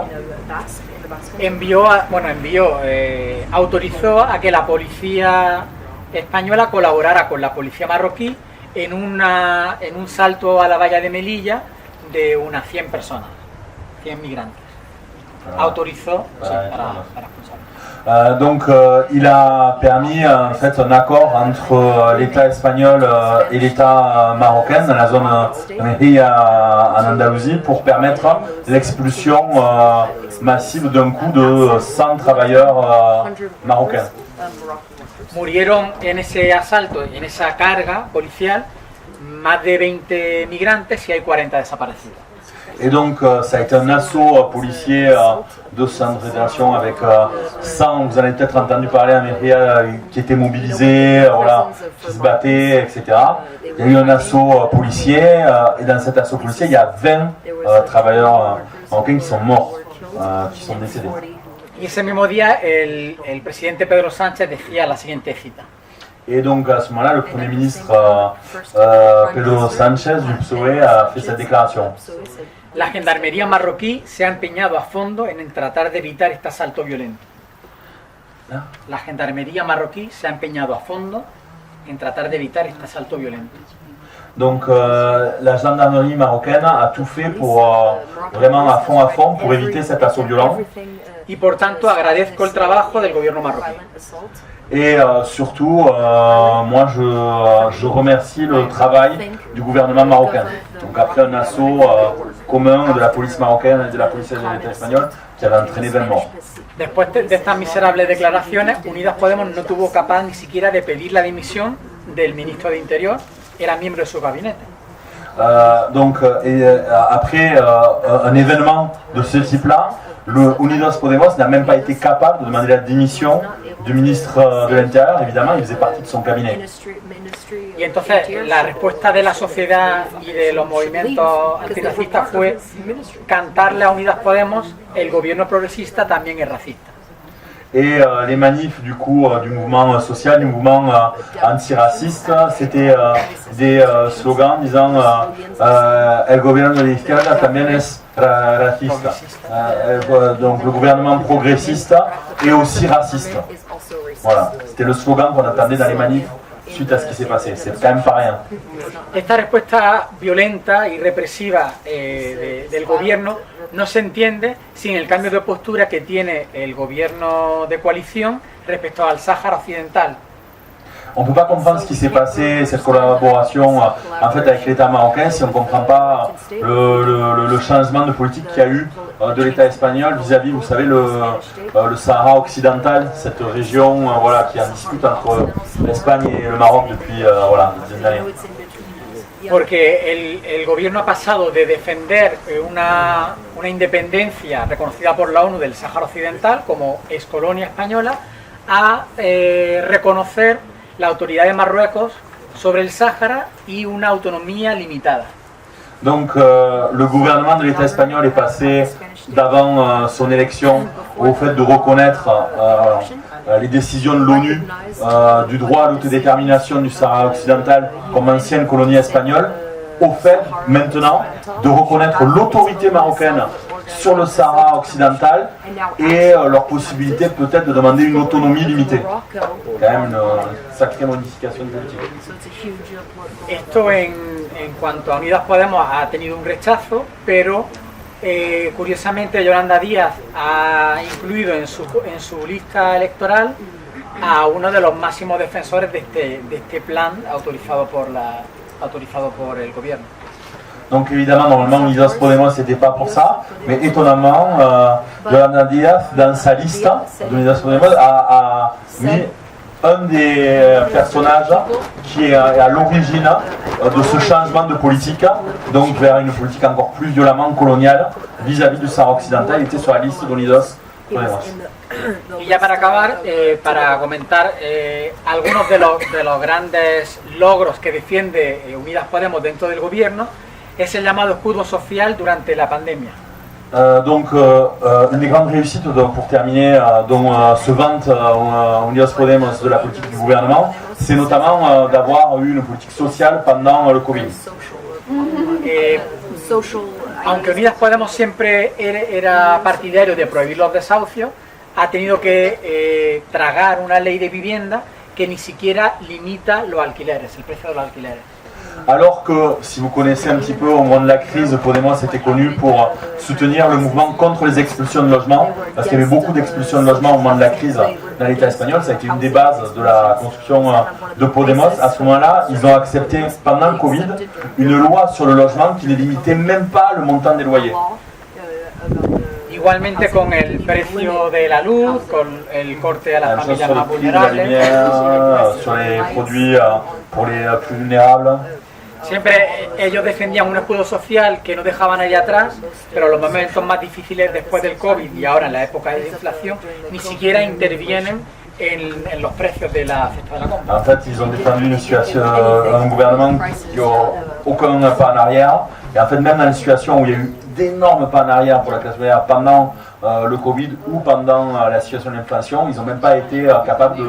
autorizó a que la policía española colaborara con la policía marroquí en un salto a la valla de Melilla de unas 100 personas, 100 migrantes. Autorizó para expulsar. Donc il a permis en fait un accord entre l'État espagnol et l'État marocain dans la zone de Melilla en Andalousie pour permettre l'expulsion massive d'un coup de 100 travailleurs marocains. Murieron en ese asalto y en esa carga policial más de 20 migrantes y hay 40 desaparecidos. Et donc ça a été un assaut policier de centralisation avec 100, vous en avez peut-être entendu parler en Melilla, qui étaient mobilisés, qui se battaient, etc. Il y a eu un assaut policier et dans cet assaut policier il y a 20 travailleurs marocains qui sont morts, qui sont décédés. Y ese mismo día el presidente Pedro Sánchez decía la siguiente cita. Et donc à ce moment-là, le Premier ministre Pedro Sánchez du PSOE a fait cette déclaration. La gendarmería marroquí se ha empeñado a fondo en tratar de evitar este asalto violento. La gendarmería marroquí se ha empeñado a fondo en tratar de evitar este asalto violento. Donc la gendarmerie marocaine a tout fait pour vraiment à fond pour éviter cet assaut violent. Y por tanto agradezco el trabajo del gobierno marroquí. Et surtout, moi je remercie le travail du gouvernement marocain. Donc après un assaut commun de la police marocaine et de la police de l'État espagnol qui avait entraîné 20 morts. Después de estas miserables declaraciones, Unidas Podemos no tuvo capaz ni siquiera de pedir la dimisión del ministro de Interior, era miembro de su gabinete. Après un événement de ce type-là, le Unidos Podemos n'a même pas été capable de demander la démission du ministre de l'Intérieur, évidemment, il faisait partie de son cabinet. Y entonces la respuesta de la sociedad y de los movimientos antirracistas fue cantarle a Unidas Podemos, el gobierno progresista también es racista. Et les manifs du coup du mouvement social, du mouvement antiraciste, c'était des slogans disant el gobierno de la izquierda también es racista. Donc le gouvernement progressiste est aussi raciste. Voilà, c'était le slogan qu'on entendait dans les manifs suite à ce qui s'est passé. C'est quand même pas rien. Esta respuesta violenta y represiva del gobierno no se entiende sin el cambio de postura que tiene el gobierno de coalición respecto al Sáhara Occidental. On ne peut pas comprendre ce qui s'est passé, cette collaboration en fait avec l'État marocain, si on ne comprend pas le changement de politique qu'il y a eu de l'État espagnol vis-à-vis, vous savez, le Sahara occidental, cette région qui est en dispute entre l'Espagne et le Maroc depuis une dizaine d'années. porque el gobierno ha pasado de defender una independencia reconocida por la ONU del Sáhara Occidental como ex colonia española a reconocer la autoridad de Marruecos sobre el Sáhara y una autonomía limitada. Donc le gouvernement de l'État espagnol est passé d'avant son élection au fait de reconnaître les décisions de l'ONU du droit à l'autodétermination du Sahara occidental comme ancienne colonie espagnole, au fait maintenant de reconnaître l'autorité marocaine sur le Sahara occidental et leur possibilité peut-être de demander une autonomie limitée. Quand même une sacrée modification politique. Esto en cuanto a Unidas Podemos ha tenido un rechazo, pero curiosamente Yolanda Díaz ha incluido en su lista electoral a uno de los máximos defensores de este plan autorizado por el gobierno. Donc évidemment, normalement, Unidas Podemos n'était pas pour ça, mais étonnamment, Yolanda Díaz, dans sa liste de Unidas Podemos, a mis un des personnages qui est à l'origine de ce changement de politique, donc vers une politique encore plus violemment coloniale vis-à-vis du Sahara occidental. Il était sur la liste d'Unidas Podemos. Y ya para acabar, para comentar algunos de los grandes logros que defiende Unidas Podemos dentro del gobierno, es el llamado escudo social durante la pandemia. Une des grandes réussites pour terminer, dont se vante Unidas Podemos de la politique du gouvernement, c'est notamment d'avoir eu une politique sociale pendant le Covid. Aunque Unidas Podemos siempre era partidario de prohibir los desahucios, ha tenido que tragar una ley de vivienda que ni siquiera limita los alquileres, el precio de los alquileres. Alors que, si vous connaissez un petit peu, au moment de la crise, Podemos était connu pour soutenir le mouvement contre les expulsions de logements, parce qu'il y avait beaucoup d'expulsions de logements au moment de la crise dans l'État espagnol. Ça a été une des bases de la construction de Podemos. À ce moment-là, ils ont accepté, pendant le Covid, une loi sur le logement qui ne limitait même pas le montant des loyers. Igualmente con el precio de la luz, con el corte a las familias más vulnerables. Sur les produits pour les plus vulnérables. Siempre ellos defendían un escudo social que no dejaban ahí atrás, pero en los momentos más difíciles después del COVID y ahora en la época de inflación, ni siquiera intervienen en los precios de la cesta de la compra. En fait, ils ont défendu une situation, un gouvernement qui n'a aucun pas en arrière. Et en fait, même dans une situation où il y a eu d'énormes pas en arrière pour la classe ouvrière pendant le Covid ou pendant la situation de l'inflation, ils n'ont même pas été capables de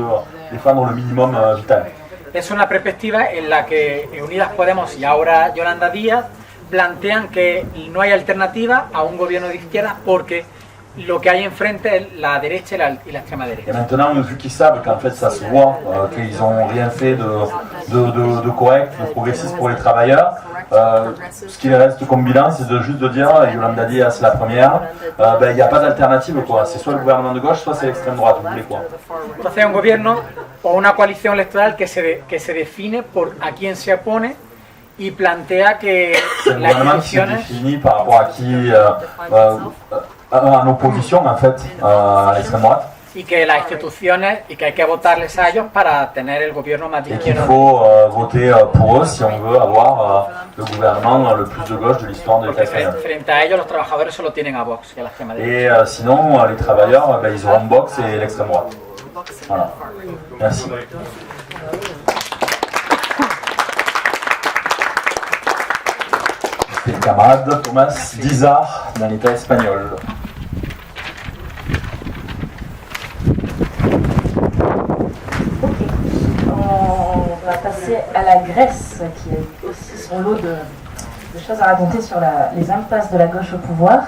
défendre le minimum vital. Es una perspectiva en la que Unidas Podemos y ahora Yolanda Díaz plantean que no hay alternativa a un gobierno de izquierda porque lo que hay enfrente es la derecha y la extrema derecha. Et maintenant, vu qu'ils savent qu'en fait ça se voit, qu'ils n'ont rien fait de correct, de progressiste pour les travailleurs, ce qui reste comme bilan, c'est juste de dire, et Yolanda Díaz c'est la première, il n'y a pas d'alternative, quoi. C'est soit le gouvernement de gauche, soit c'est l'extrême droite, vous voulez quoi. Entonces un gobierno o una coalición electoral que se define por a quién se opone y plantea que las instituciones... C'est défini par rapport à qui, en opposition en fait à l'extrême droite. Y que las instituciones, y que hay que votarles a ellos para tener el gobierno más de Et qu'il izquierda. faut voter pour eux si on veut avoir le gouvernement le plus de gauche de l'histoire de l'État espagnol. Frente a ellos los trabajadores solo tienen a Vox y a la extrema derecha. Et sinon, les travailleurs, ils auront Vox et l'extrême droite. Voilà. Merci. C'était le camarade Thomas Dizar dans l'État espagnol. On va passer à la Grèce, qui a aussi son lot de choses à raconter sur les impasses de la gauche au pouvoir.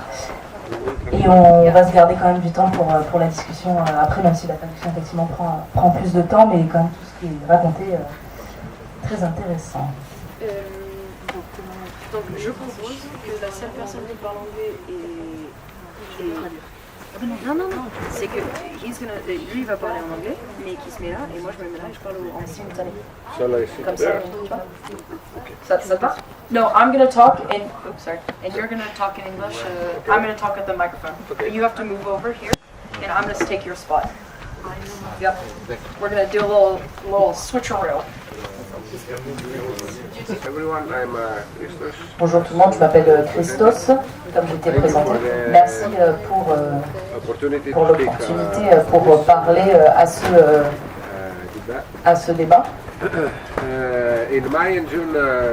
Et on va se garder quand même du temps pour la discussion après, même si la traduction effectivement prend plus de temps, mais quand même tout ce qui est raconté très intéressant. Donc je propose que la seule personne qui parle anglais est... Non, c'est que lui il va parler en anglais, mais qui se met là, et moi je me mets là et je parle en simultané. Comme ça, tu vois. Ça te va? No, I'm gonna talk and you're gonna talk in English. I'm gonna talk at the microphone. Okay. You have to move over here, and I'm gonna take your spot. Yep. We're gonna do a little switcheroo. Bonjour tout le monde, je m'appelle Christos, comme j'étais présenté. Merci pour l'opportunité pour parler à ce débat.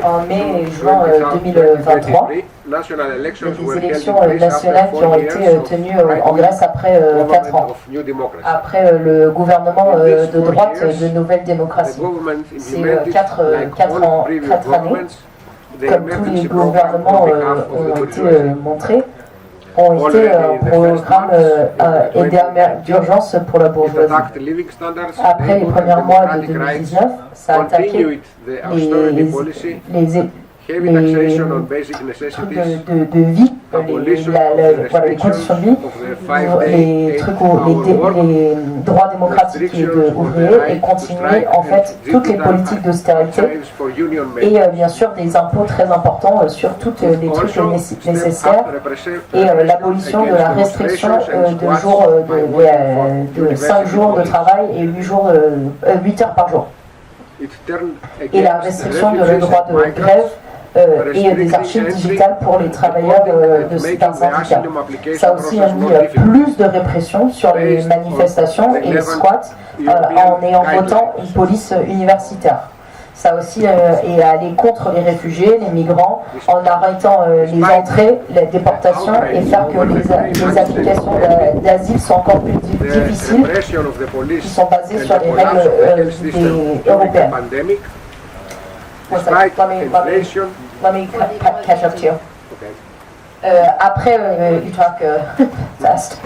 En mai et juin 2023, les élections nationales qui ont été tenues en Grèce après 4 ans, après le gouvernement de droite de Nouvelle Démocratie. C'est 4 années, comme tous les gouvernements ont été montrés, ont été un programme d'urgence pour la bourgeoisie. Après les premiers mois de 2019, ça a attaqué les trucs de vie, les conditions de vie, les droits démocratiques de ouvriers et continuer en fait toutes les politiques d'austérité et bien sûr des impôts très importants sur toutes les trucs nécessaires et l'abolition de la restriction de 5 jours de travail et 8 heures par jour. Et la restriction de le droit de grève et des archives digitales pour les travailleurs d'un syndicat. Ça a aussi mis plus de répression sur les manifestations et les squats en ayant votant une police universitaire. Ça aussi est aller contre les réfugiés, les migrants, en arrêtant les entrées, les déportations et faire que les applications d'asile sont encore plus difficiles, qui sont basées sur les règles européennes. Let me catch up to you. Après, you talk fast.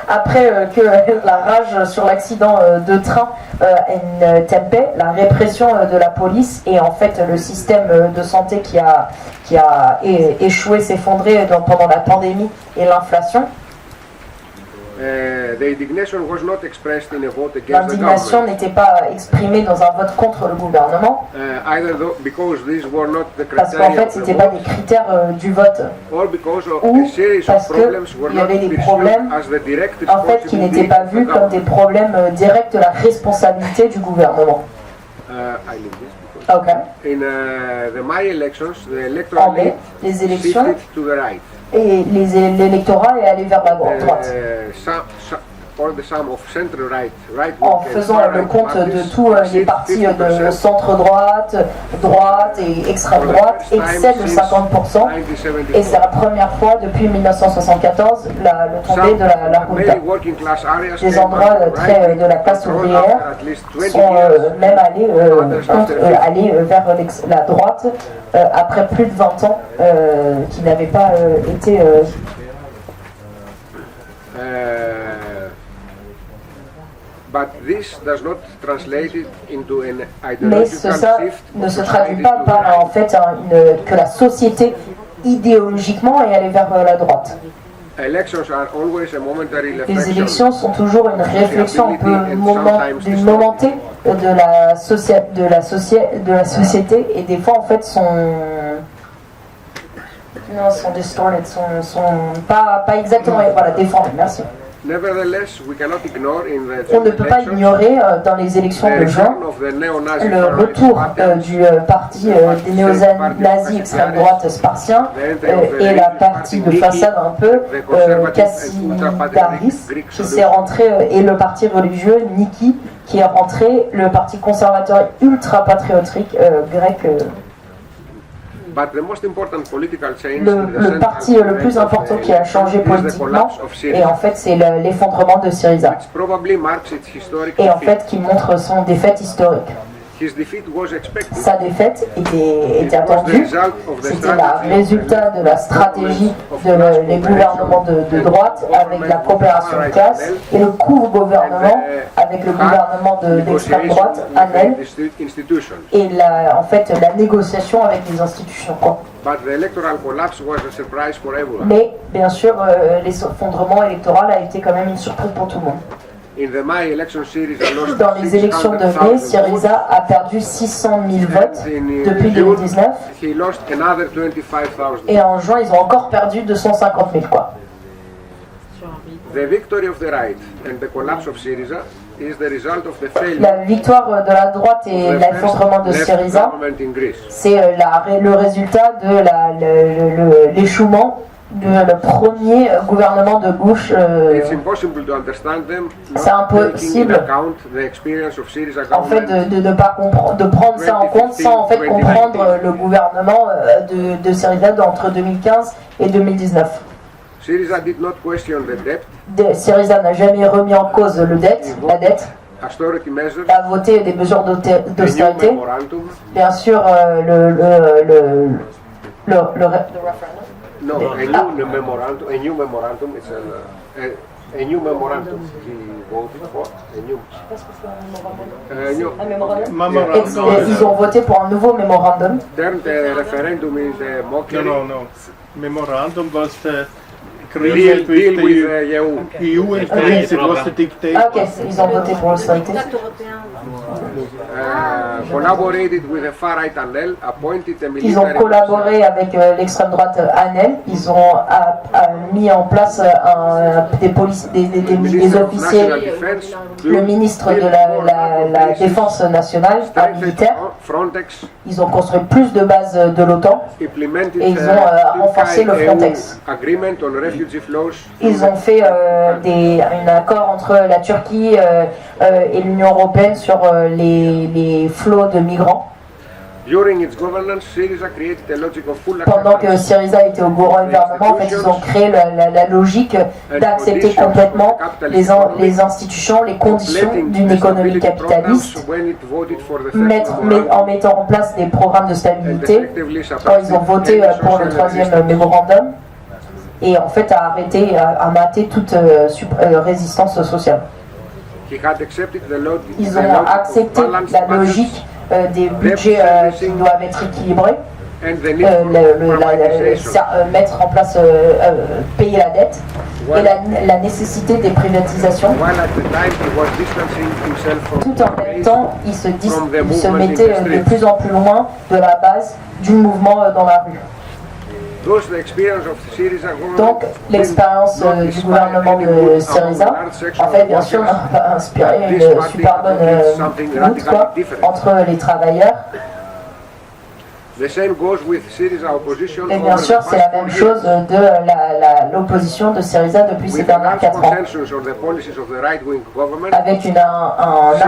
Après que la rage sur l'accident de train Tempe, la répression de la police et en fait le système de santé qui a échoué, s'effondré pendant la pandémie et l'inflation. L'indignation n'était pas exprimée dans un vote contre le gouvernement, parce qu'en fait, ce n'était pas des critères du vote, ou parce qu'il y avait des problèmes en fait, qui n'étaient pas vus comme des problèmes directs de la responsabilité du gouvernement. Okay. En mai, les élections, et l'électorat est allé vers la droite. En faisant le compte de tous les partis de centre-droite, droite et extrême-droite, excède de 50%. Et c'est la première fois depuis 1974 le tombé de la Junta. Des endroits très de la classe ouvrière sont même allés vers la droite après plus de 20 ans qui n'avaient pas été... Mais ça ne se traduit pas par en fait que la société idéologiquement est allée vers la droite. Les élections sont toujours une réflexion un peu momentée de la société et des fois en fait sont distorted, sont pas exactement défendus. Merci. On ne peut pas ignorer dans les élections de juin le retour du parti des néo-nazis extrême droite spartiens et la partie de façade un peu Kassidaris qui s'est rentré et le parti religieux Niki qui est rentré, le parti conservateur ultra patriotique grec. Le parti le plus important qui a changé politiquement, et en fait c'est l'effondrement de Syriza, et en fait qui montre son défaite historique. Sa défaite était attendue, c'était le résultat de la stratégie des gouvernements de droite avec la coopération de classe et le co-gouvernement avec le gouvernement d'extrême droite, ANEL, et en fait la négociation avec les institutions. Mais bien sûr, l'effondrement électoral a été quand même une surprise pour tout le monde. Dans les élections de mai, Syriza a perdu 600 000 votes depuis 2019. Et en juin, ils ont encore perdu 250 000 quoi. The victory of the right and the collapse of Syriza is the result of the failure La victoire de la droite et of the l'effondrement de first left Syriza, government in Greece. c'est le résultat de l'échouement le premier gouvernement de gauche. It's impossible to understand them, C'est not taking impossible. into account the experience of Syriza En fait, government. de pas comprendre, de prendre ça en compte sans en fait comprendre le gouvernement de Syriza entre 2015 et 2019. Syriza did not question the debt, Syriza n'a jamais remis en cause la dette, austerity measures, a voté des mesures a new d'austérité. memorandum. Bien sûr, No, a new memorandum. It's a new memorandum he voted for. Ils ont voté pour un nouveau mémorandum. Turned the referendum in the mockery. No. Memorandum was the Deal agreement with with the EU. the EU and Greece. It was the dictate. Ah, ok, ils ont voté pour l'austérité. Collaborated with the far-right ANEL, appointed a Ils ont military collaboré avec l'extrême droite ANEL. Ils ont mis en place des officiers, le ministre de la Défense nationale, un militaire. Frontex, Ils ont construit plus de bases de l'OTAN implemented et ils ont renforcé le Frontex. agreement on refugee flows. Ils ont fait un accord entre la Turquie et l'Union européenne sur les flots de migrants. During its governance, Syriza created a logic of full Pendant que acceptance Syriza était au gouvernement, en fait, ils ont créé la logique d'accepter complètement les institutions, les conditions d'une économie capitaliste, en mettant en place des programmes de stabilité. Quand ils ont voté pour le troisième mémorandum, et en fait à mater toute résistance sociale. Ils ont accepté la logique des budgets qui doivent être équilibrés, mettre en place, payer la dette et la nécessité des privatisations. Tout en même temps, ils se mettaient de plus en plus loin de la base du mouvement dans la rue. Donc l'expérience du gouvernement de Syriza, en fait bien sûr, n'a pas inspiré une super bonne lutte entre les travailleurs. Et bien sûr, c'est la même chose de l'opposition de Syriza depuis ces dernières 4 ans. Avec un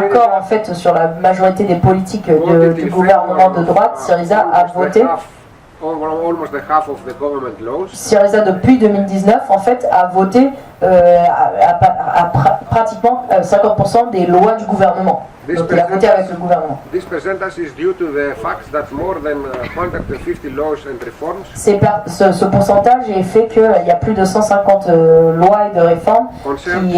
accord en fait sur la majorité des politiques du gouvernement de droite, Syriza a voté. Syriza depuis 2019 en fait a voté pratiquement 50% des lois du gouvernement. Donc il a voté avec le gouvernement. Ce pourcentage est fait qu'il y a plus de 150 lois et de réformes qui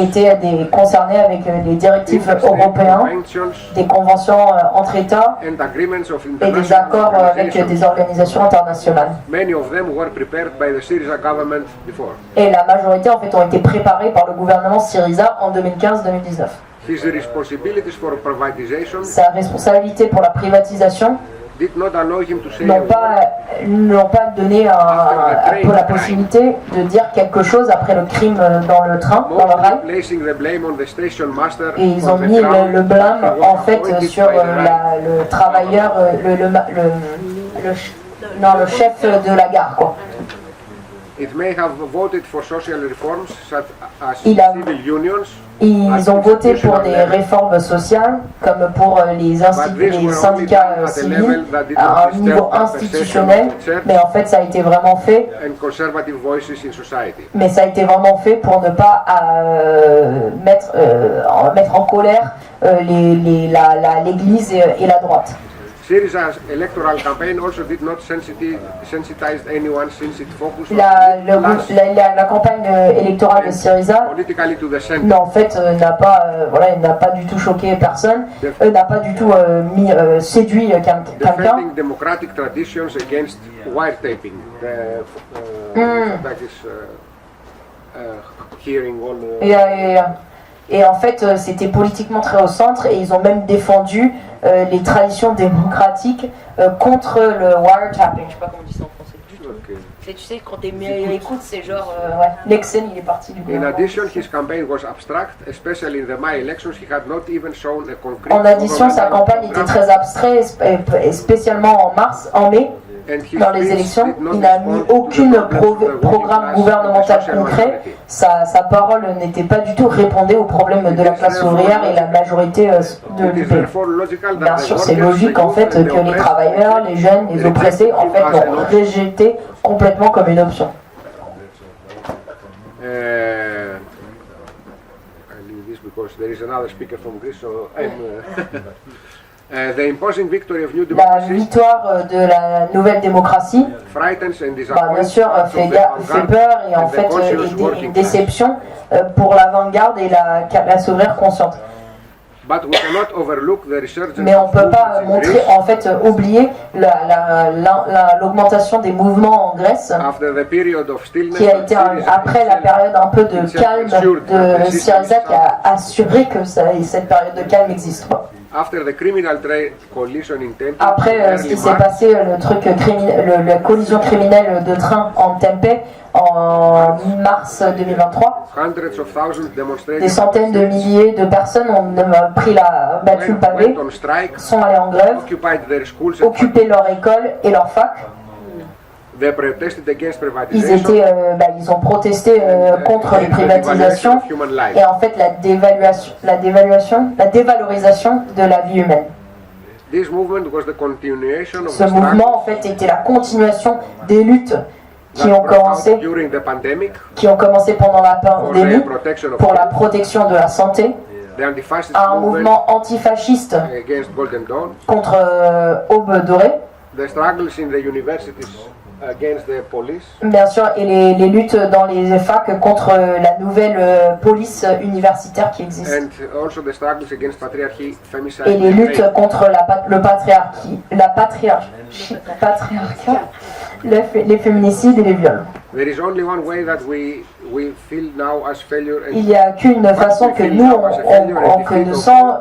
étaient concernées avec des directives européennes, des conventions entre États et des accords avec des organisations internationales. Et la majorité en fait ont été préparées par le gouvernement Syriza en 2015-2019. Sa responsabilité pour la privatisation n'ont pas donné la possibilité de dire quelque chose après le crime dans le train, dans le rail. Et ils ont mis le blâme en fait sur le travailleur, le chef de la gare, quoi. Ils ont voté pour des réformes sociales, comme pour les syndicats civils, à un niveau institutionnel, mais en fait ça a été vraiment fait. Mais ça a été vraiment fait pour ne pas mettre en colère l'Église et la droite. Syriza's electoral campaign also did not sensitize anyone since it focused la campagne électorale de Syriza en fait n'a pas du tout choqué personne, n'a pas du tout séduit quelqu'un. Democratic traditions against wiretapping. Et en fait, c'était politiquement très au centre et ils ont même défendu les traditions démocratiques contre le wiretapping. Je sais pas comment on dit ça en français du tout. fait, tu sais, quand t'es mis à l'écoute, c'est genre. ouais, Nixon, il est parti du In gouvernement. addition, his campaign was abstract, especially in the May elections. He had not even shown a concrete. En addition, sa campagne était très abstraite, et spécialement en mai, dans les élections. Il n'a mis aucun programme gouvernemental concret. Sa parole n'était pas du tout répondait aux problèmes de la classe ouvrière et la majorité du pays. Bien sûr, c'est logique en fait que les travailleurs, les jeunes, les oppressés, en fait, l'ont rejeté complètement comme une option. I leave this because there is another speaker from Greece, so the imposing victory of New La Democracy victoire de la nouvelle démocratie, frightens and bien disappoints sûr, fait peur et en fait une déception pour l'avant-garde et la classe ouvrière consciente. But we cannot overlook the resurgence Mais on ne of peut pas movements in Greece en fait oublier l'augmentation des mouvements en Grèce, after the period of stillness qui a that été Syriza après la période un peu de calme de Syriza, qui a assuré que cette période de calme existe. after the criminal coalition in Tempe Après ce qui s'est passé, la collision criminelle de train en Tempe en mars 2023, hundreds of thousands demonstrators des centaines de milliers de personnes ont battu le pavé, went on strike, sont allés en grève, occupied their schools and occupé leur école et leur fac. they protested against Ils privatization ils ont protesté contre les and the devaluation privatisations of human life. et en fait la dévalorisation de la vie humaine. This movement was the continuation of Ce the mouvement en struggle fait était la continuation des luttes qui that ont broke out commencé during the pandemic pendant la for the pandémie protection of pour la protection de la santé, the anti-fascist à un movement mouvement antifasciste against Golden Dawn, contre Aube Dorée, the struggles in the universities against the police, bien sûr, et les luttes dans les facs contre la nouvelle police universitaire qui existe. and also the struggles against patriarchy, femicide, Et les and luttes rape. contre le patriarcat, les féminicides et les viols. There is only one way that we feel now as failure and Il n'y a qu'une façon que nous, que nous sens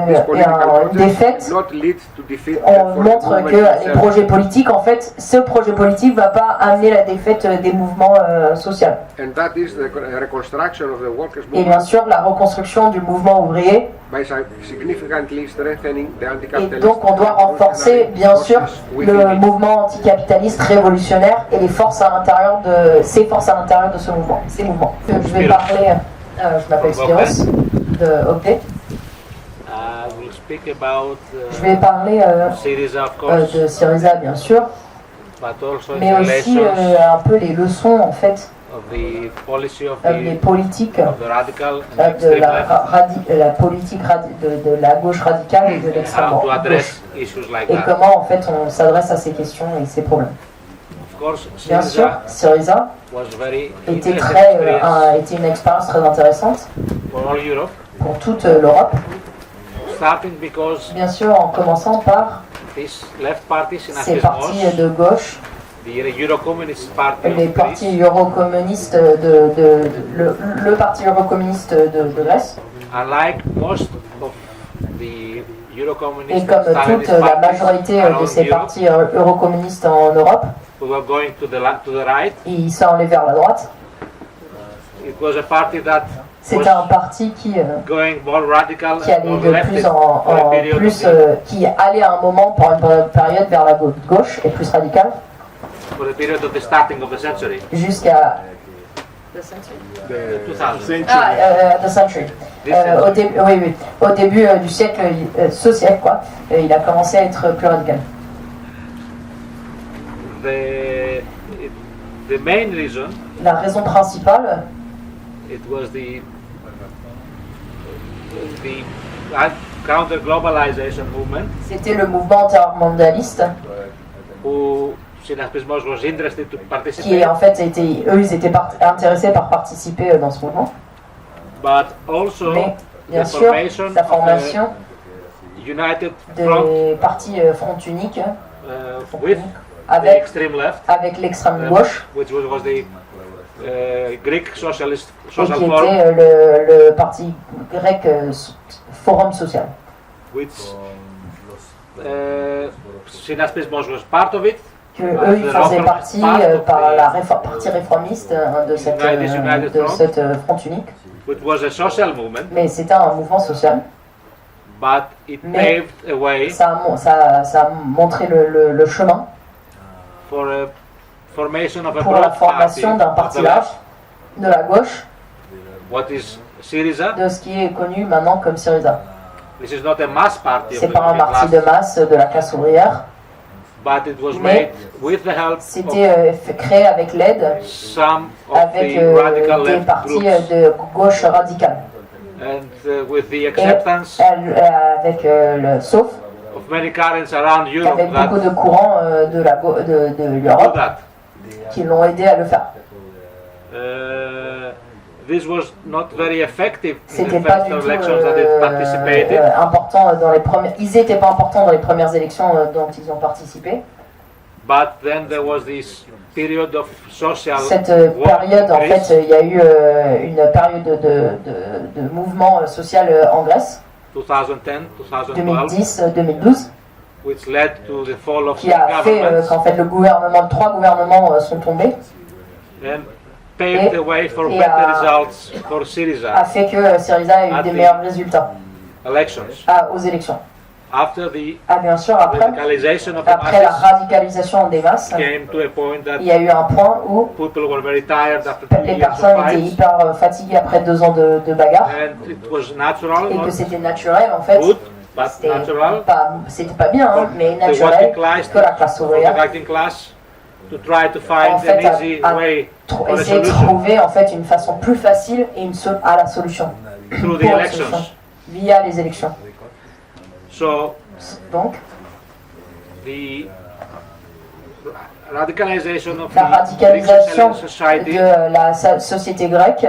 this political une défaite. process not lead to defeat On for the montre movement que les itself. projets politiques, en fait, ce projet politique ne va pas amener la défaite des mouvements sociaux. And that is the reconstruction of the workers' Et bien movement sûr, la reconstruction du mouvement ouvrier. by significantly strengthening the Et anti-capitalist donc, on doit renforcer, bien sûr, le mouvement anticapitaliste révolutionnaire et les forces à l'intérieur de ces mouvements, ces mouvements. Je vais parler, je m'appelle Spiros, de OP. We'll speak about Je vais parler Syriza, of course, de Syriza, bien sûr, but also mais aussi relations un peu les leçons, en fait, of the policy of les politiques the radical and de extreme left, la politique de la gauche radicale et de l'extrême how to gauche. address issues like Et that. comment, en fait, on s'adresse à ces questions et ces problèmes. Of course, Bien sûr, Syriza Syriza was very était interesting experience était une expérience très intéressante for all Europe, pour toute l'Europe. starting because Bien sûr, en commençant par these left parties in ces partis Athens, de gauche, the Euro-Communist Party les of partis Greece, eurocommunistes le parti eurocommuniste de Grèce, unlike most of the et Euro-Communist comme and Stalinist toute la parties majorité de around ces Europe, partis eurocommunistes en Europe, who were going to the right, ils sont allés vers la droite. it was a party that C'était un parti qui going more radical allait and more de plus leftist en for a period plus, of qui allait à un moment pour une période vers la gauche et plus radicale, for the period of the starting of the century, jusqu'à the 2000. the century. This century. Au début du siècle, ce siècle quoi, il a commencé à être plus radical. The main reason La raison principale, it was the counter globalization movement c'était le mouvement intermondialiste who Synaspismos was interested to qui participate, en fait ils étaient intéressés par participer dans ce mouvement. but also Mais bien the sûr, formation la of formation a united front des partis front unique with the avec extreme left, avec l'extrême gauche, which was the Greek Socialist et Social qui Forum, était le parti grec Forum Social. which Synaspismos was part of it. que eux ils faisaient partie par la partie réformiste de cette front unique. Which was a social movement, Mais c'était un mouvement social. but it Mais paved a way ça a montré le chemin for a formation of a pour la broad party formation d'un of parti the large left. de la gauche, What is Syriza? de ce qui est connu maintenant comme Syriza. This is not a mass party of C'est the pas un working parti class, de masse de la classe ouvrière. but it was Mais made with the help of C'était créé avec l'aide some of avec the radical des left partis groups de gauche radicale. and with the Et acceptance avec sauf of many currents around Europe avec that beaucoup de courants de do l'Europe that. qui l'ont aidé à le faire. This was not very effective in C'était the pas first du tout elections that it participated, important dans les premières. Ils étaient pas importants dans les premières élections dont ils ont participé. but then there was this period of social Cette war période, in en Greece, fait, il y a eu une période de mouvement social en Grèce, 2010-2012, 2010-2012, which led to the fall of qui a fait governments qu'en fait trois gouvernements sont tombés, and paved the way for et better a- results for a Syriza fait que Syriza a eu des meilleurs résultats elections. aux élections. After the Bien sûr, radicalization of the après la masses radicalisation des masses, came to a point that il y a eu un point où people were very tired after 2 les years of personnes étaient fights, hyper fatiguées après 2 ans de bagarre, and it was natural, et que not c'était naturel en fait. good, but natural, C'était pas bien, hein, mais the working naturel class, que la classe for the ouvrière working class, to try to en find fait an easy way for a essayer de solution trouver en fait une façon plus facile et à la solution through the pour la elections. solution, via les élections. So Donc the radicalization of la the Greek radicalisation society de la société grecque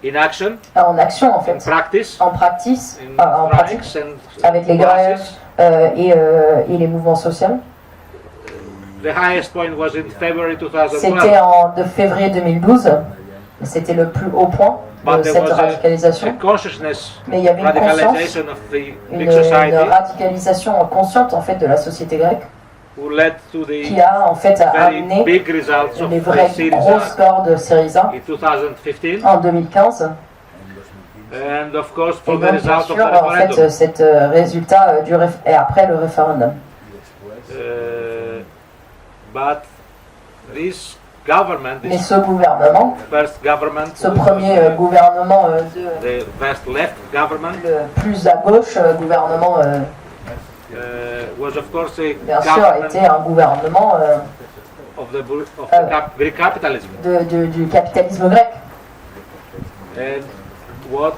in action, en action en in fait, practice, en pratique, in strikes and avec les grèves classes. et les mouvements sociaux. The highest point was in February 2012. C'était de février 2012, c'était le plus haut point But de there cette was a radicalisation. consciousness Mais il y avait une conscience, radicalization of the une Greek society radicalisation consciente en fait de la société grecque who led to qui the a en fait very amené big results of les vrais the gros Syriza scores de Syriza in 2015, en 2015. and of course Et for donc the bien result of sûr the en fait referendum. cet résultat et après le référendum. But this government, Mais this ce gouvernement, first government, ce premier gouvernement the first left government, le plus à gauche gouvernement was of course a bien sûr government était un gouvernement of the Greek capitalism. du capitalisme grec. And what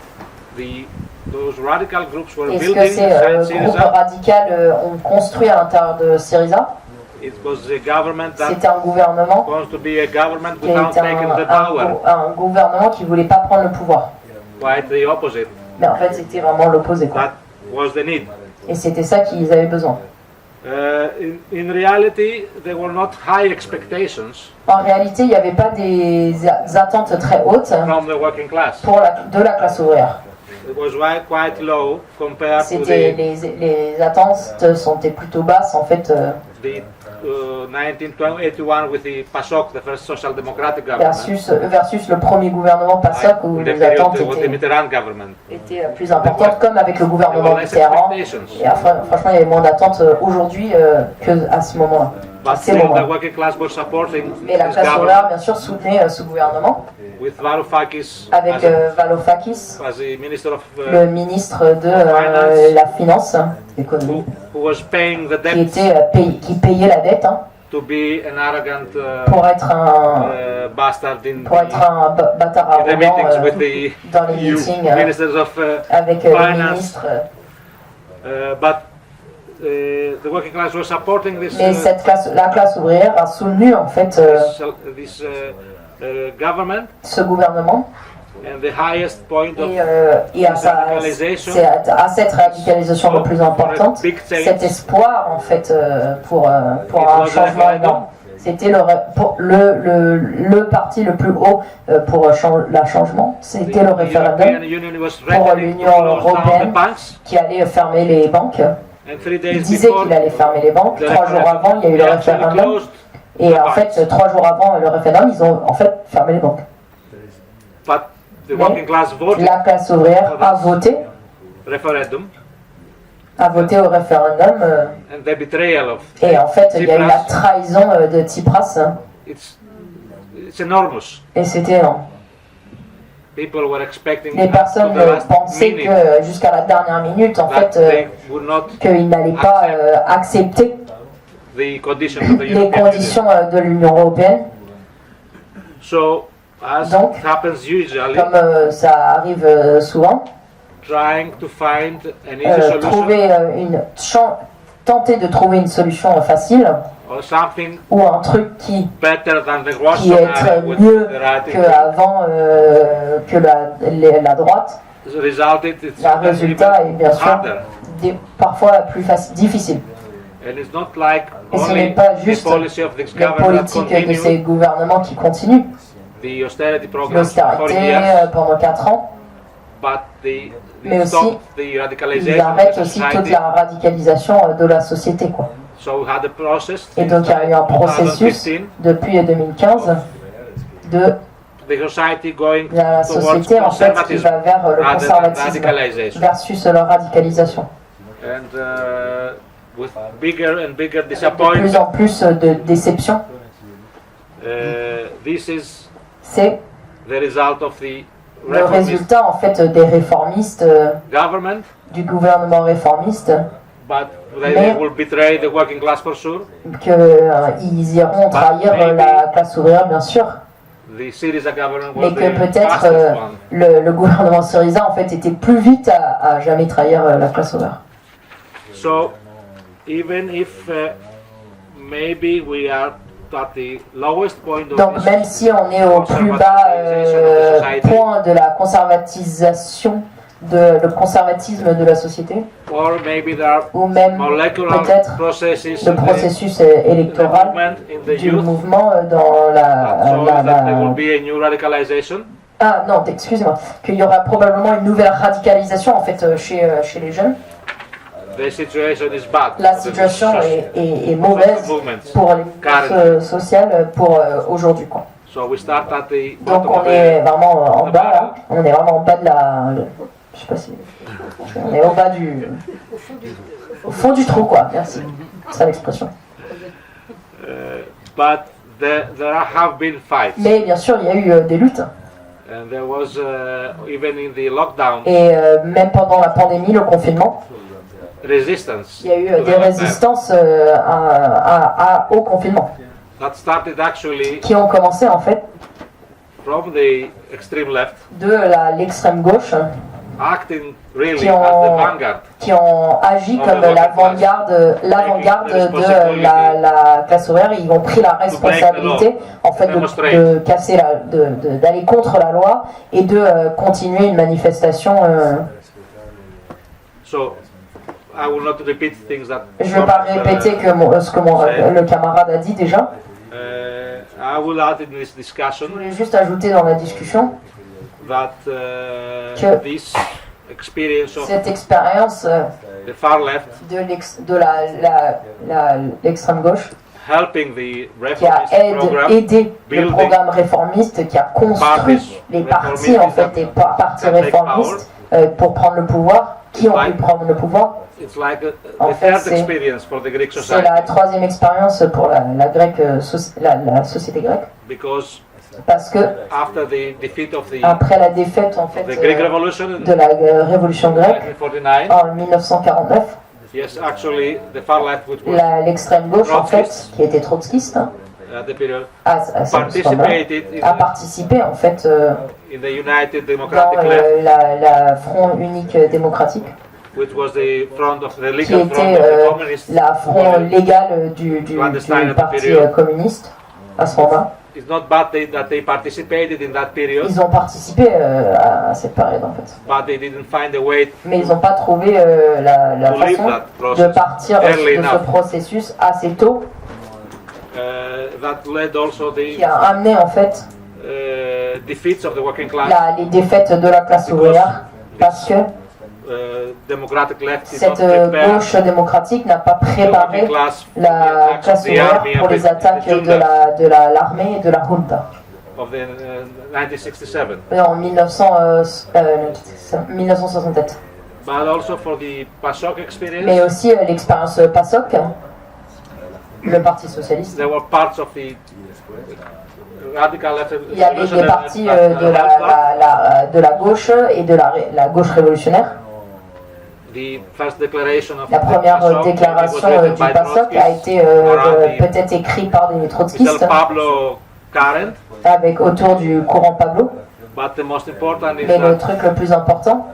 those radical groups were Et ce que building ces inside groupes Syriza, radicaux ont construit à l'intérieur de Syriza, it was a government that c'était un gouvernement wants to be a government qui without était taking the power. un gouvernement qui voulait pas prendre le pouvoir. Quite the opposite. Mais en fait, c'était vraiment l'opposé, quoi. That was the need. Et c'était ça qu'ils avaient besoin. In reality, there were not high expectations En réalité, il n'y avait pas des attentes très hautes from the working class. de la classe ouvrière. It was quite low compared to C'était les attentes sont plutôt basses en fait the 1981 with the PASOK, the first social democratic government, versus le premier gouvernement PASOK où in the les period attentes with the Mitterrand government. étaient plus importantes, comme avec le There gouvernement were less Mitterrand. expectations, Et franchement, il y avait moins d'attentes aujourd'hui qu'à ce moment-là. but C'est still bon, the hein. working class was supporting Mais la this classe ouvrière, government bien sûr, soutenait ce gouvernement with Varoufakis avec Varoufakis, as the minister of le ministre de la Finance, l'économie, who was paying the qui debt qui payait la dette to be an arrogant pour être un bastard in bâtard the arrogant meetings with the dans les meetings ministers of avec les finance. ministres. But the working class was supporting this, Mais la classe ouvrière a soutenu en fait this government, ce gouvernement and the highest point of et à cette radicalisation le plus importante, cet espoir en fait pour un changement énorme. C'était le parti le plus haut pour le changement, c'était le référendum pour l'Union européenne qui allait fermer les banques. Il disait qu'il allait fermer les banques. 3 jours avant, il y a eu le référendum. Et en fait, 3 jours avant le référendum, ils ont en fait fermé les banques. But the working class voted La classe ouvrière a voté referendum, au référendum. and the betrayal of Et en fait, il y a eu la Tsipras, trahison de Tsipras. it's enormous. Et c'était énorme. People were expecting Les up personnes to the last pensaient minute que jusqu'à la dernière minute, en that fait, they would not qu'ils n'allaient pas accepter the conditions of the les European Union. conditions de l'Union européenne. So, as Donc, it happens usually, Comme ça arrive souvent, trying to find an easy solution trouver tenter de trouver une solution facile or something ou un truc qui better than the was est scenario with mieux the right qu'avant que la droite. resulted it's Le résultat est bien sûr harder. parfois plus difficile. And it's not like Et ce only n'est pas the juste policy of this la government that politique de ces continue gouvernements qui continuent. the austerity programs for L'austérité years, pendant 4 ans, but they mais aussi stopped the ils radicalization of arrêtent the aussi toute society. la radicalisation de la société, quoi. So we had a process Et donc il y a eu un processus 2015, depuis 2015 de the society going la towards société en fait qui conservatism va vers le rather than conservatisme radicalization. versus leur radicalisation. And with bigger and bigger De plus disappointment, en plus de déception, this is c'est the result of the le reformist résultat en fait des réformistes, government, du gouvernement réformiste, but they Mais- will betray the working class for sure. qu'ils iront trahir la classe ouvrière bien sûr, The Syriza government mais was que the peut-être fastest one. le gouvernement Syriza en fait était plus vite à jamais trahir la classe ouvrière. So even if maybe we are at the lowest point of Donc this même si on est au plus bas point de la conservatisation, le conservatisme de la société, or maybe there are ou même molecular peut-être processes le in processus the électoral movement in the du youth mouvement dans that there will be a new radicalization. Ah non, excusez-moi, qu'il y aura probablement une nouvelle radicalisation en fait chez les jeunes. The situation is bad. La for the situation social est mauvaise movements. pour les mouvements sociaux pour aujourd'hui, quoi. So we start at the Donc bottom on of est the vraiment en bas là, on est vraiment en bas de je sais pas si... On est au bas au fond du trou, quoi, merci. C'est ça l'expression. but there have been fights, Mais bien sûr, il y a eu des luttes. and there was even in the lockdown Et même pendant la pandémie, le confinement, resistance. il y a eu to des the lockdown résistances au confinement that started actually qui ont commencé en fait from the extreme left, de l'extrême gauche, acting really qui as ont- the vanguard. qui ont agi comme l'avant-garde de la classe ouvrière. Ils ont pris la responsabilité en fait de casser d'aller contre la loi et de continuer une manifestation. So I will not repeat things that. Je ne vais pas répéter ce que le camarade a dit déjà. I will add in this Je discussion voulais juste ajouter dans la discussion that Que this experience of cette expérience the far left de l'extrême gauche helping the qui a reformist program, aidé le building programme réformiste, qui a construit les partis en fait, des partis réformistes pour prendre le pouvoir, qui ont pu prendre le pouvoir. it's like En the fait, third c'est- experience for the Greek C'est society la troisième expérience pour la société grecque, because parce que after the defeat of the après la défaite en fait Greek Revolution in de la révolution grecque 1949, en 1949, yes, actually the far left, which was l'extrême gauche en fait, qui était trotskiste, at the period, à ce moment-là, participated a participé en fait in the United dans Democratic Left, la Front unique démocratique, which was the front of the qui legal front était of the communists. la front légale du parti communiste à ce moment-là. It's not bad that they participated in that period, Ils ont participé à cette période en fait. but they didn't find a way Mais ils n'ont pas trouvé la to leave façon that de process partir early de ce enough. processus assez tôt, That led also qui the a amené en fait defeats of the working class les défaites de la classe ouvrière, parce que democratic left did not Cette prepare gauche démocratique n'a pas the préparé working class for the la attacks of classe the ouvrière army pour and les attaques the junta de l'armée et de la junta. of the 1967, En 1967. but also for the PASOK experience. Mais aussi l'expérience PASOK, le Parti socialiste. There were parts of the radical left. Il y avait des partis de la gauche et de la gauche révolutionnaire. The first declaration of La première PASOK was déclaration written du by PASOK a été peut-être écrite par des trotskistes, Mr. Pablo Karen, avec autour du courant Pablo. but the most important is Mais le that truc le plus important,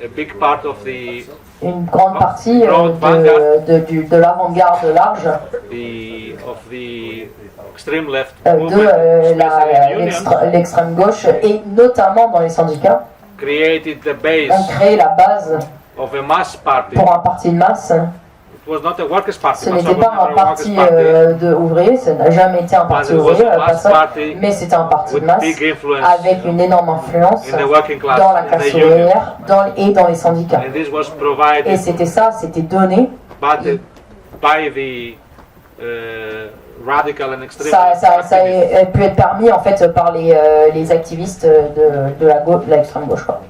a big part of the une grande partie de l'avant-garde large, of the extreme left de movement, especially in unions, l'extrême gauche, et notamment dans les syndicats, created the ont base créé la base of a mass party. pour un parti de masse. It was not a workers' party. Ce PASOK n'était was pas never un a parti workers' party, ouvrier, ça n'a jamais été un parti but it was ouvrier, a mass PASOK, party mais c'était un parti de with masse big influence avec une énorme influence in the working class, dans la in classe the unions. ouvrière et dans les syndicats. And this was Et provided c'était ça, c'était donné. by the radical and extreme Ça left a activists. pu être permis en fait par les activistes de l'extrême gauche. Quoi.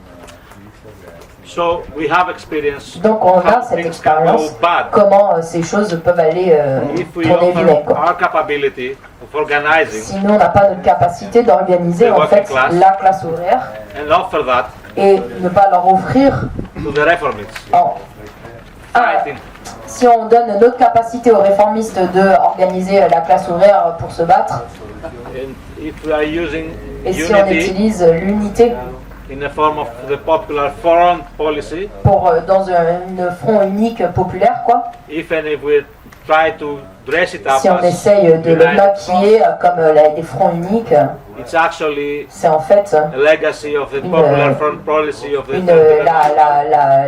So we have experienced Donc on a how cette things can go expérience, bad comment ces choses peuvent aller if we tourner offer vinaigre. Quoi. our capability of organizing Si nous on n'a pas notre capacité d'organiser The en working fait class. la classe ouvrière and offer that et ne pas leur offrir to the reformists fighting si on donne notre capacité aux réformistes d'organiser la classe ouvrière pour se battre, and if we are using et si on unity utilise l'unité in the form of the popular foreign policy, pour dans une front unique populaire, quoi. if and if we try to dress it up Si on as essaye de le united maquiller comme des fronts uniques, it's actually c'est en fait a legacy of the popular foreign policy of the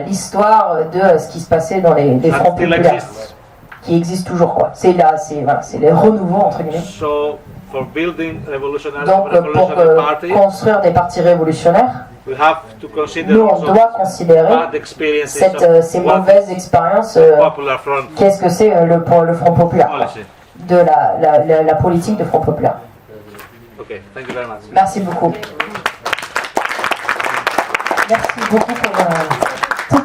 l'histoire de ce qui se passait dans les that fronts still populaires, exists. qui existent toujours, quoi. C'est les renouveaux entre guillemets. So for building revolutionary Donc pour party, construire des partis révolutionnaires, we have to consider nous on also doit considérer bad experiences of ces what mauvaises expériences. popular front Qu'est-ce que c'est le Front populaire, quoi, policy. de la politique de Front populaire. Okay, thank you very much. Merci beaucoup. Merci beaucoup pour